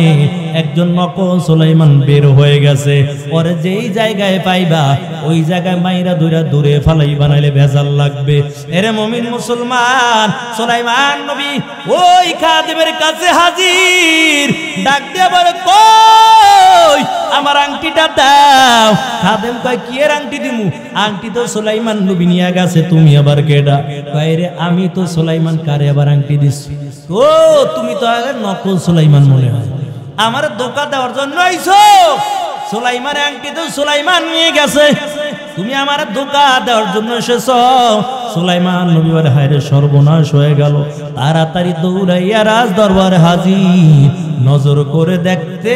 একজন নকল সুলাইমান বের হয়ে গেছে। পরে যেই জায়গায় পাইবা ওই জায়গায় মাইরা দূরে দূরে ফালাই বানাইলে ভেজাল লাগবে। এরে মুমিন মুসলমান, সুলাইমান নবী ওই খাদেমের কাছে হাজির। ডাক দিয়ে বলে, কই আমার আংটিটা দাও। খাদেম কয়, কি এর আংটি দিমু? আংটি তো সুলাইমান নবী নিয়ে গেছে, তুমি আবার কেডা? কয়, রে আমি তো সুলাইমান, কারে আবার আংটি দিস? ও তুমি তো আগে নকল সুলাইমান মনে হয়, আমার ধোঁকা দেওয়ার জন্য আইছো। সুলাইমান আংটি তো সুলাইমান নিয়ে গেছে, তুমি আমার ধোঁকা দেওয়ার জন্য এসেছো। সুলাইমান নবী বলে, হায় রে সর্বনাশ হয়ে গেল। তাড়াতাড়ি দৌড়াইয়া রাজ দরবারে হাজির। নজর করে দেখতে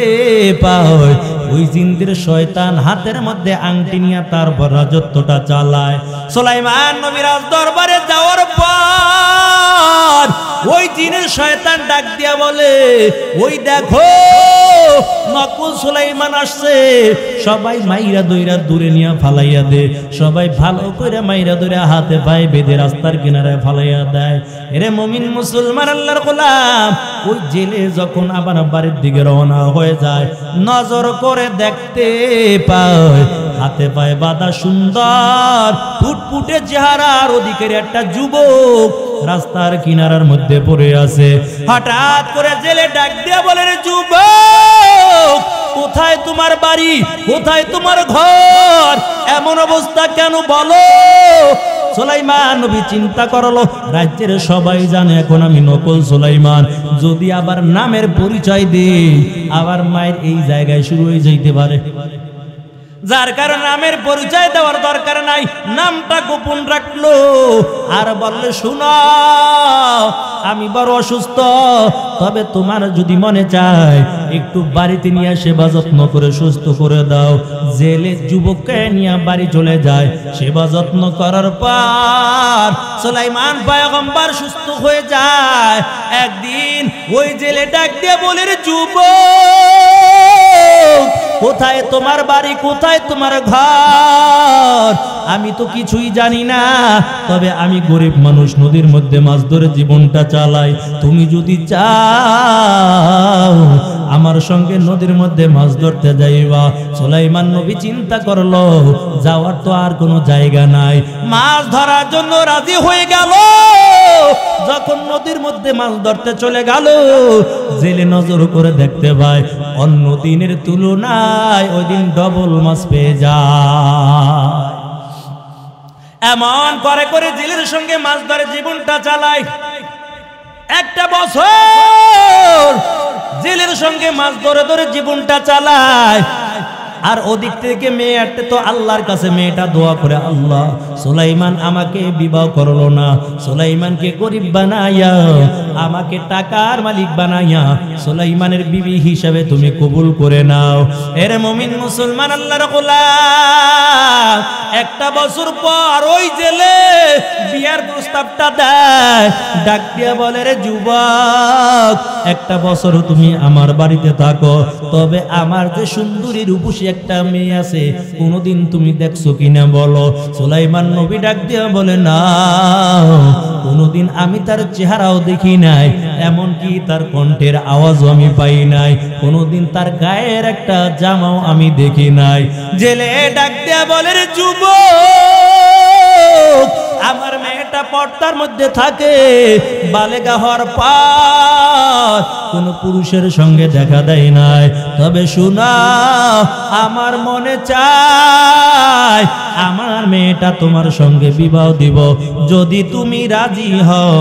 পায় ওই জিনদের শয়তান হাতের মধ্যে আংটি নিয়ে তারপর রাজত্বটা চালায়। সুলাইমান নবী রাজ দরবারে যাওয়ার পর ওই জিনের শয়তান ডাক দিয়া বলে, ওই দেখো নকুল সুলাইমান আসছে, সবাই মাইরা দইরা দূরে নিয়ে ফালাইয়া দে, সবাই ভালো করে মাইরা দইরা হাতে পায়ে বেঁধে রাস্তার কিনারে ফালাইয়া দেয়। এরে মুমিন মুসলমান আল্লাহর গোলাম, ওই জেলে যখন আবার বাড়ির দিকে রওনা হয়ে যায়, নজর করে দেখতে পায় হাতে পায়ে বাঁধা সুন্দর ফুটফুটে চেহারার অধিকারী একটা যুবক রাস্তার কিনারার মধ্যে পড়ে আছে। হঠাৎ করে জেলে ডাক দিয়া বলে, রে যুবক, কোথায় তোমার বাড়ি, কোথায় তোমার ঘর, এমন অবস্থা কেন বলো? সুলাইমান নবী চিন্তা করলো, রাজ্যের সবাই জানে এখন আমি নকল সুলাইমান, যদি আবার নামের পরিচয় দিই আবার মায়ের এই জায়গায় শুরু হয়ে যাইতে পারে, যার কারণে নামের পরিচয় দেওয়ার দরকার নাই, নামটা গোপন রাখলো। আর বললে, শোনো আমি বড় অসুস্থ, তবে তোমার যদি মনে চায় একটু বাড়িতে নিয়ে সেবা যত্ন করে সুস্থ করে দাও। জেলে যুবককে নিয়ে বাড়ি চলে যায়। সেবা যত্ন করার পর সুলাইমান পয়গম্বর সুস্থ হয়ে যায়। একদিন ওই জেলে ডাক দিয়ে বলে, রে যুবক, কোথায় তোমার বাড়ি, কোথায় তোমার ঘর? আমি তো কিছুই জানি না, তবে আমি গরিব মানুষ, নদীর মধ্যে মাছ ধরে জীবনটা চালাই। তুমি যদি চাও আমার সঙ্গে নদীর মধ্যে মাছ ধরতে যাইবা। সুলাইমান নবী চিন্তা করলো, যাওয়ার তো আর কোনো জায়গা নাই, মাছ ধরার জন্য রাজি হয়ে গেল। যখন নদীর মধ্যে মাছ ধরতে চলে গেল, জেলে নজর করে দেখতে পায় অন্য দিনের তুলনায় ওই দিন ডবল মাছ পেয়ে যায়। এমন করে করে জেলের সঙ্গে মাছ ধরে জীবনটা চালায়। একটা বছর জেলের সঙ্গে মাছ ধরে ধরে জীবনটা চালায়। আর ওদিক থেকে মেয়েটা তো আল্লাহর কাছে মেয়েটা দোয়া করে, আল্লাহ সুলাইমান আমাকে বিবাহ করলো না, সুলাইমানকে গরিব বানাইয়া আমাকে টাকার মালিক বানাইয়া সুলাইমানের বিবি হিসাবে তুমি কবুল করে নাও। এর মুমিন মুসলমান আল্লাহর গোলাম, একটা বছর পর ওই জেলে বিয়ার প্রস্তাবটা দেয়। ডাক দিয়া বলে, রে যুবক, একটা বছর তুমি আমার বাড়িতে থাকো, তবে আমার যে সুন্দরী রূপসী একটা মেয়ে আছে, কোনদিন তুমি দেখছো কিনা বলো? সুলাইমান নবী ডাক দিয়া বলে, না, কোনদিন আমি তার চেহারাও দেখি নাই, এমনকি তার কণ্ঠের আওয়াজও আমি পাই নাই, কোনদিন তার গায়ের একটা জামাও আমি দেখি নাই। জেলে ডাক দিয়া বলে, রে যুবক, আমার মেয়েটা পর্দার মধ্যে থাকে, বালেগা হওয়ার পর কোন পুরুষের সঙ্গে দেখা দেয় নাই, তবে শোনা আমার মনে চায় আমার মেয়েটা তোমার সঙ্গে বিবাহ দিব, যদি তুমি রাজি হও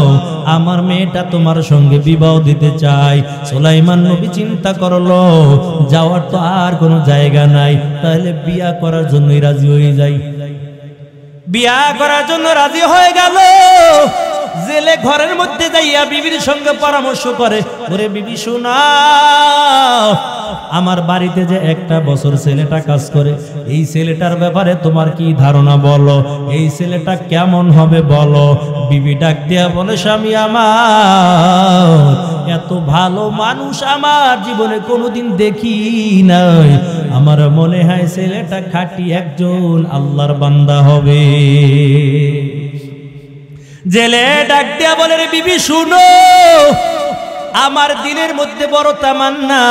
আমার মেয়েটা তোমার সঙ্গে বিবাহ দিতে চাই। সুলাইমান নবী চিন্তা করলো, যাওয়ার তো আর কোনো জায়গা নাই, তাহলে বিয়া করার জন্যই রাজি হয়ে যাই। বিয়া করার জন্য রাজি হয়ে গেল। জেলে ঘরের মধ্যে যাইয়া বিবির সঙ্গে পরামর্শ করে, ওরে বিবি শোনা, আমার বাড়িতে যে একটা বছর ছেলেটা কাজ করে, এই ছেলেটার ব্যাপারে তোমার কি ধারণা বলো, এই ছেলেটা কেমন হবে বলো? বিবি ডাক দিয়া বলে, স্বামী আমার, এত ভালো মানুষ আমার জীবনে কোনোদিন দেখি নাই, আমার মনে হয় ছেলেটা খাঁটি একজন আল্লাহর বান্দা হবে। জেলে ডাক দিয়া বলে, রে বিবি শুনো, আমার দিনের মধ্যে বড় তামান্না,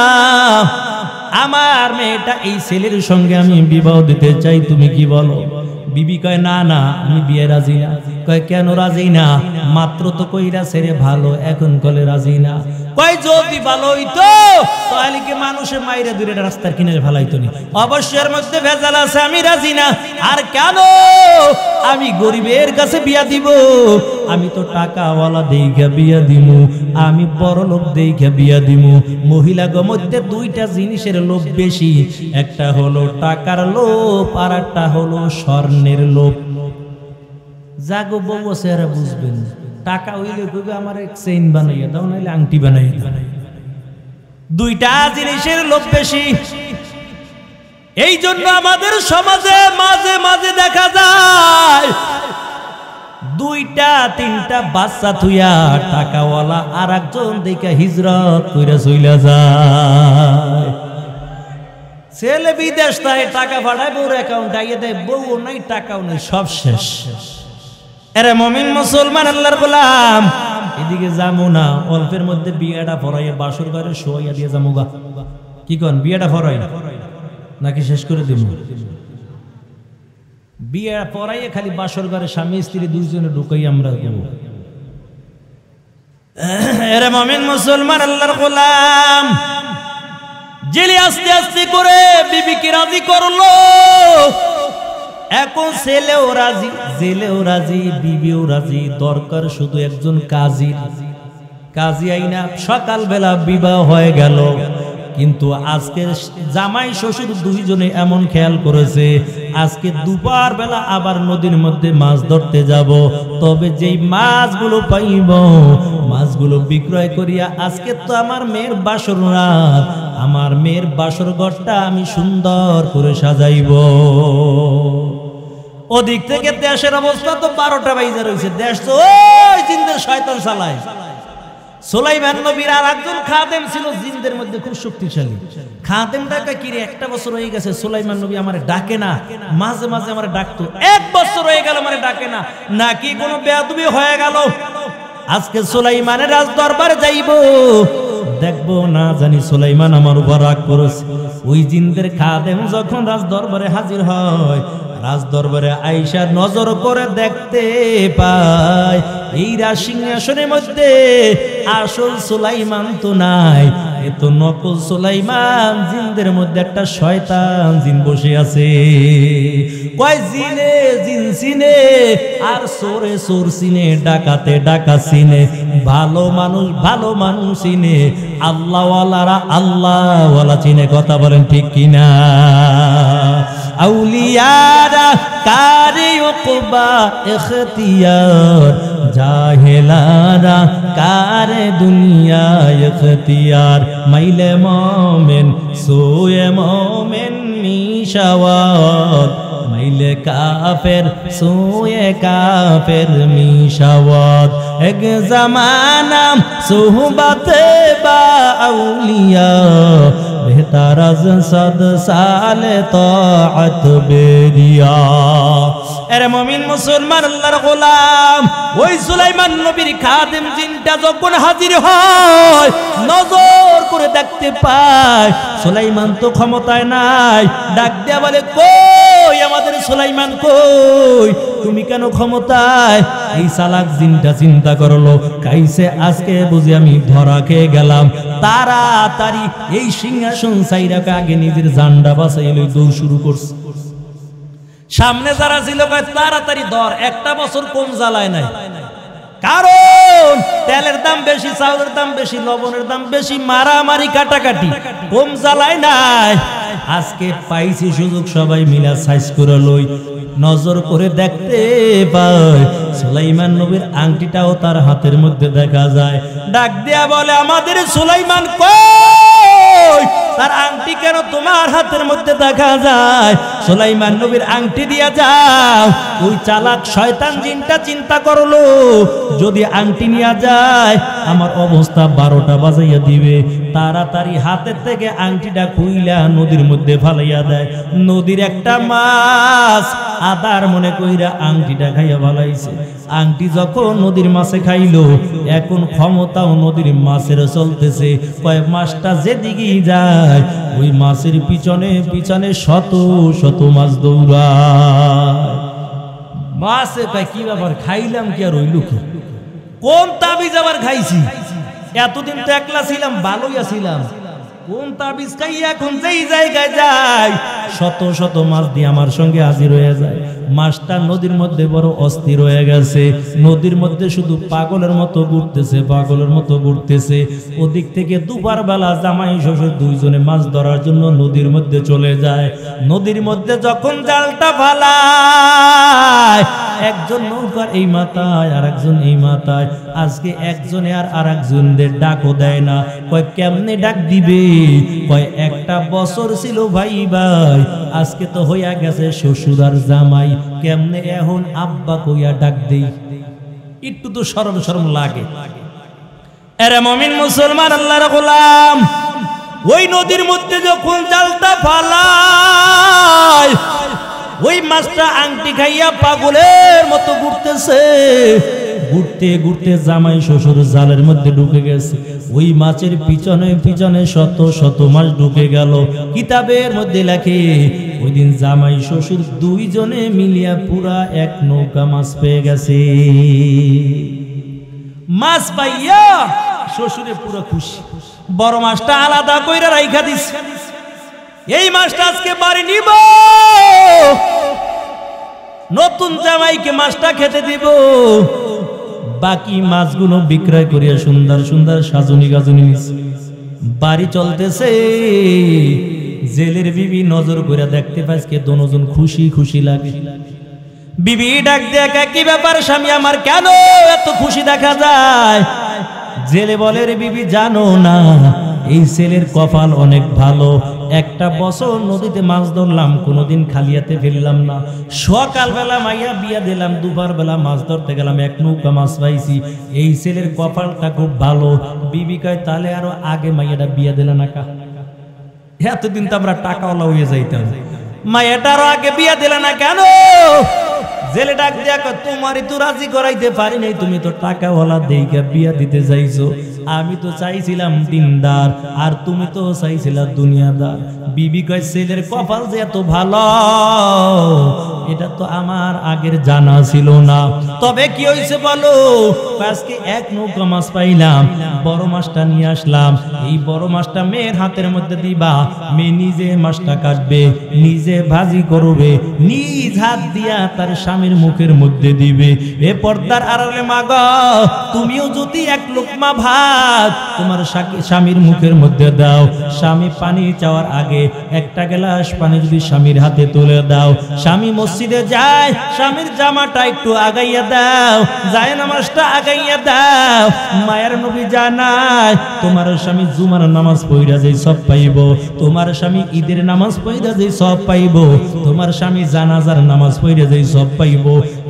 আমার মেয়েটা এই ছেলের সঙ্গে আমি বিবাহ দিতে চাই, তুমি কি বলো? বিবি কয়, না না, আমি বিয়ে রাজি না। কয়, কেন রাজি না? মাত্র তো কইরা ছেড়ে ভালো, এখন কলে রাজি না। কয়, যদি ভালো হইতো তাহলে কি মানুষের মাইরা দূরে রাস্তার কিনারে ভালাইতো নি? অবশ্যের মধ্যে ভেজাল আছে, আমি রাজি না। আর কেন? আমি গরিবের কাছে বিয়া দিব? আমি তো টাকাওয়ালা দেইখা বিয়া দিমু, আমি বড় লোক দেইখা বিয়া দিমু। মহিলাগো মধ্যে দুইটা জিনিসের লোভ বেশি, একটা হলো টাকার লোভ আর একটা হলো স্বর্ণের লোভ। জাগো বউ আছে এরা বুঝবেন, টাকা হইলে কইবে আমার এক চেইন বানাইয়া দাও, নাইলে আংটি বানাইয়া দাও। দুইটা জিনিসের লোভ বেশি। এই জন্য আমাদের সমাজে মাঝে মাঝে দেখা যায় দুইটা তিনটা বাচ্চা থুইয়া টাকাওয়ালা আর একজন দেখে হিজরত কইরা চইলা যায়। ছেলে বিদেশ তাই টাকা পাঠায় বউর অ্যাকাউন্ট আইয়ে দেয়, বউ নাই টাকাও নেই, সব শেষ। এরে মুমিন মুসলমান আল্লাহর গোলাম, এদিকে যামু না, অল্পের মধ্যে বিয়েটা পড়াইয়া বাসর ঘরে শোয়াইয়া দিয়ে যামু গা। কি কন, বিয়েটা পড়াই নাকি শেষ করে দিব? বিয়ে পড়াইয়া খালি বাসর ঘরে স্বামী স্ত্রী দুইজনে ঢুকাই আমরা দেব। এরে মুমিন মুসলমান আল্লাহর গোলাম, জেলে আস্তে আস্তে করে বিবিকে রাজি করলো। এখন ছেলেও রাজি, জেলেও রাজি, বিবিও রাজি, দরকার শুধু একজন কাজী। কাজী আইনা সকালবেলা বিবাহ হয়ে গেল। কিন্তু আজকে জামাই শ্বশুর দুইজনে এমন খেয়াল করেছে, আজকে দুপুর বেলা আবার নদীর মধ্যে মাছ ধরতে যাব। তবে যেই মাছগুলো পাইব, মাছগুলো বিক্রয় করিয়া আজকে তো আমার মেয়ের বাসর রাত, আমার মেয়ের বাসর ঘরটা আমি সুন্দর করে সাজাইব। ওদিক থেকে দেশের অবস্থা তো 12টা বাজে রয়েছে। দেশ তো ওই জিনদের শয়তান চালায়। সুলাইমান নবীর আর একজন খাদেম ছিল জিনদের মধ্যে খুব শক্তিশালী। খাদেমটাকে কিরে একটা বছর হয়ে গেছে সুলাইমান নবী আমারে ডাকে না, মাঝে মাঝে আমারে ডাকতো, 1 বছর হয়ে গেল আমারে ডাকে না, নাকি কোনো বেয়াদবি হয়ে গেল। আজকে সুলাইমানের রাজ দরবারে যাইব, দেখবো না জানি সুলাইমান আমার উপর রাগ করেছে। ওই জিনদের খাদেম যখন রাজ দরবারে হাজির হয়, রাজ দরবারে আয়েশা নজর করে দেখতে পায় এই সিংহাসনের মধ্যে আসল সুলাইমান তো নাই, এ তো নকল সুলাইমান। জিনদের মধ্যে একটা শয়তান জিন বসে আছে। কয় জিনে জিন চিনে, আর চোরে চোর চিনে, ডাকাতে ডাকাত চিনে, ভালো মানুষ চিনে, আল্লাহওয়ালারা আল্লাহওয়ালা চিনে। কথা বলেন ঠিক কিনা? আউলিয়ারা কারে উকবা ইখতিয়ার, জাহেলারা কারে দুনিয়া ইখতিয়ার। মাইলে মোমেন সোয়ে মোমেন মিশাওয়াত, মাইলে কাফের সোয়ে কাফের মিশাওয়াত। এক জামানা সোহবতে বা আউলিয়া, বেহতার আজ 100 সাল তাআত বেরিয়া। এরে মুমিন মুসলমান আল্লাহর গোলাম, ওই সুলাইমান নবীর খাদেম জিনটা যখন হাজির হয়, নজর করে দেখতে পায় সুলাইমান তো ক্ষমতায় নাই। ডাক দেয়া বলে, কই আমাদের সুলাইমান কই, তুমি কেন ক্ষমতায়? এই চালাক জিনটা চিন্তা করলো, কাইছে আজকে বুঝি আমি ধরা খেয়ে গেলাম। তাড়াতাড়ি এই সিংহাসন চাইরাকে আগে নিজের জান্ডা বাঁচাই লই দৌড় শুরু করছে। সামনে যারা ছিল তাড়াতাড়ি ধর, 1টা বছর কম জ্বালায় নাই। কারণ তেলের দাম বেশি, চাউলের দাম বেশি, লবণের দাম বেশি, মারামারি কাটাকাটি, কম জ্বালায় নাই। আজকে পাইছি সুযোগ, সবাই মিলা সাইজ করে লই। নজর করে দেখতে পায় সুলাইমান নবীর আংটিটাও তার হাতের মধ্যে দেখা যায়। ডাক দেয়া বলে, আমাদের সুলাইমান কই? তার আংটি কেন তোমার হাতের মধ্যে দেখা যায়? সুলাইমান নবীর আংটি দিয়া যাও। ওই চালাক শয়তান জিনটা চিন্তা করলো, যদি আংটি নিয়ে যায় আমার অবস্থা 12টা বাজাইয়া দিবে। তাড়াতাড়ি হাতের থেকে আংটিটা খুইলা নদীর মধ্যে ফালাইয়া দেয়। নদীর একটা মাছ আদার মনে কইরা আংটিটা খাইয়া ফালাইছে। আংটি যখন নদীর মাছে খাইলো, এখন ক্ষমতাও নদীর মাছের চলতেছে। কয়েক মাছটা যেদিকে যায়, ওই মাছের পিছনে পিছনে শত শত মাছ দৌড়ায়। মাছে কয়, কি ব্যাপার, খাইলাম কি আর ওই লোকে? কোন তাবিজ আবার খাইছি? এতদিন তো একলা ছিলাম, ভালোই আছিলাম। কোন তাবিজ খাই এখন যেই জায়গায় যাই, শত শত মাছ দিয়ে আমার সঙ্গে হাজির হয়ে যায়। মাছটা নদীর মধ্যে বড় অস্থির হয়ে গেছে। নদীর মধ্যে শুধু পাগলের মতো ঘুরতেছে, পাগলের মতো ঘুরতেছে। ওদিক থেকে দুপুর বেলা জামাই শ্বশুর দুইজনে মাছ ধরার জন্য নদীর মধ্যে চলে যায়। নদীর মধ্যে যখন জালটা ফালায়, একজন নৌকার এই মাথায় আর একজন এই মাথায়। আজকে একজনে আর একজনদের ডাকও দেয় না। কয় কেমনে ডাক দিবে? কয় 1টা বছর ছিল ভাই ভাই, আজকে তো হইয়া গেছে শ্বশুর আর জামাই, কেমনে এখন আব্বা কইয়া ডাক দেই? একটু তো শরম শরম লাগে। এরে মুমিন মুসলমান আল্লাহর গোলাম, ওই নদীর মধ্যে যখন জালটা ফালায়, ওই মাছটা আংটি খাইয়া পাগলের মতো ঘুরতেছে। ঘুরতে ঘুরতে জামাই শ্বশুর জালের মধ্যে ঢুকে গেছে। ওই মাছের পিছনে পিছনে শত শত মাছ ঢুকে গেল। কিতাবের মধ্যে লেখে ওই দিন জামাই শ্বশুর দুইজনে মিলিয়া পুরা এক নৌকা মাছ পেয়ে গেছে। মাছ পাইয়া শ্বশুরে পুরো খুশি, বড় মাছটা আলাদা কইরা রাইখা দিছে। এই মাছটা আজকে বাড়ি নিব, নতুন জামাইকে মাছটা খেতে দিব, বাকি মাছগুলো বিক্রয় করিয়া সুন্দর সুন্দর সাজুনি গাজুনি বাড়ি চলতেছে। জেলের বিবি নজর করে দেখতে পাইছে দুজন খুশি খুশি লাগে। বিবি ডাক দেখা, কি ব্যাপার স্বামী আমার, কেন এত খুশি দেখা যায়? জেলে বলে, রে বিবি জানো না, এই ছেলের কপাল অনেক ভালো। একটা বছর নদীতে মাছ ধরলাম, কোনোদিন খালিয়াতে ফেললাম না। সকালবেলা মাইয়া বিয়া দিলাম, দুপুর বেলা মাছ ধরতে গেলাম, এক নৌকা মাছ পাইছি। এই ছেলের কপালটা খুব ভালো। বিবি কয়, তাহলে আরো আগে মাইয়াটা বিয়া দিল না কা? এতদিন তো আমরা টাকাওয়ালা হয়ে যাইতাম, মাইয়াটারও আগে বিয়া দিল না কেন? জেলে ডাক দিয়া, তোমারই তো রাজি করাইতে পারি নাই, তুমি তো টাকাওয়ালা দেইকা বিয়া দিতে চাইছো। আমি তো চাইছিলাম দিনদার, আর তুমি তো চাইছিলা দুনিয়াদার। বিবি কয়, ছেলের কপাল যে এত ভালো এটা তো আমার আগের জানা ছিল না। তবে কি হয়েছে বলো? আজকে এক নৌকা মাছ পাইলাম, বড় মাছটা নিয়ে আসলাম। এই বড় মাছটা মেয়ের হাতের মধ্যে দিবা, মেয়ে নিজে মাছটা কাটবে, নিজে ভাজি করবে, নিজ হাত দিয়া তার স্বামীর মুখের মধ্যে দিবে। এ পর্দার আড়ালে মা গো, তুমিও যদি এক লোকমা ভাত তোমার স্বামীর মুখের মধ্যে দাও, স্বামী পানি চাওয়ার আগে একটা গ্লাস পানি যদি স্বামীর হাতে তুলে দাও, স্বামী মসজিদে যায়, স্বামীর জামাটা একটু আগাইয়া দাও, যায় নামাজটা আগাইয়া দাও। মায়ের নবী জানায়, তোমার স্বামী জুমার নামাজ পড়া যেই সব পাইব, তোমার স্বামী ঈদের নামাজ পড়া যেই সব পাইব, তোমার স্বামী জানাজার নামাজ পড়া যেই সব পাইব,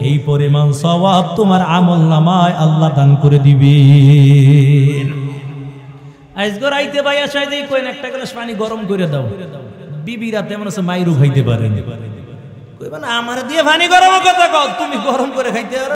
এই পরিমাণ সওয়াব তোমার আমল নামায় আল্লাহ দান করে দিবে। আজগর আইতে ভাই আসাই দেই কইন একটা গ্লাস পানি গরম করে দাও। বিবি রাতে মনে হচ্ছে মাইরু খাইতে পারেন, কইবা না আমার দিয়ে পানি গরম কথা কও, তুমি গরম করে খাইতে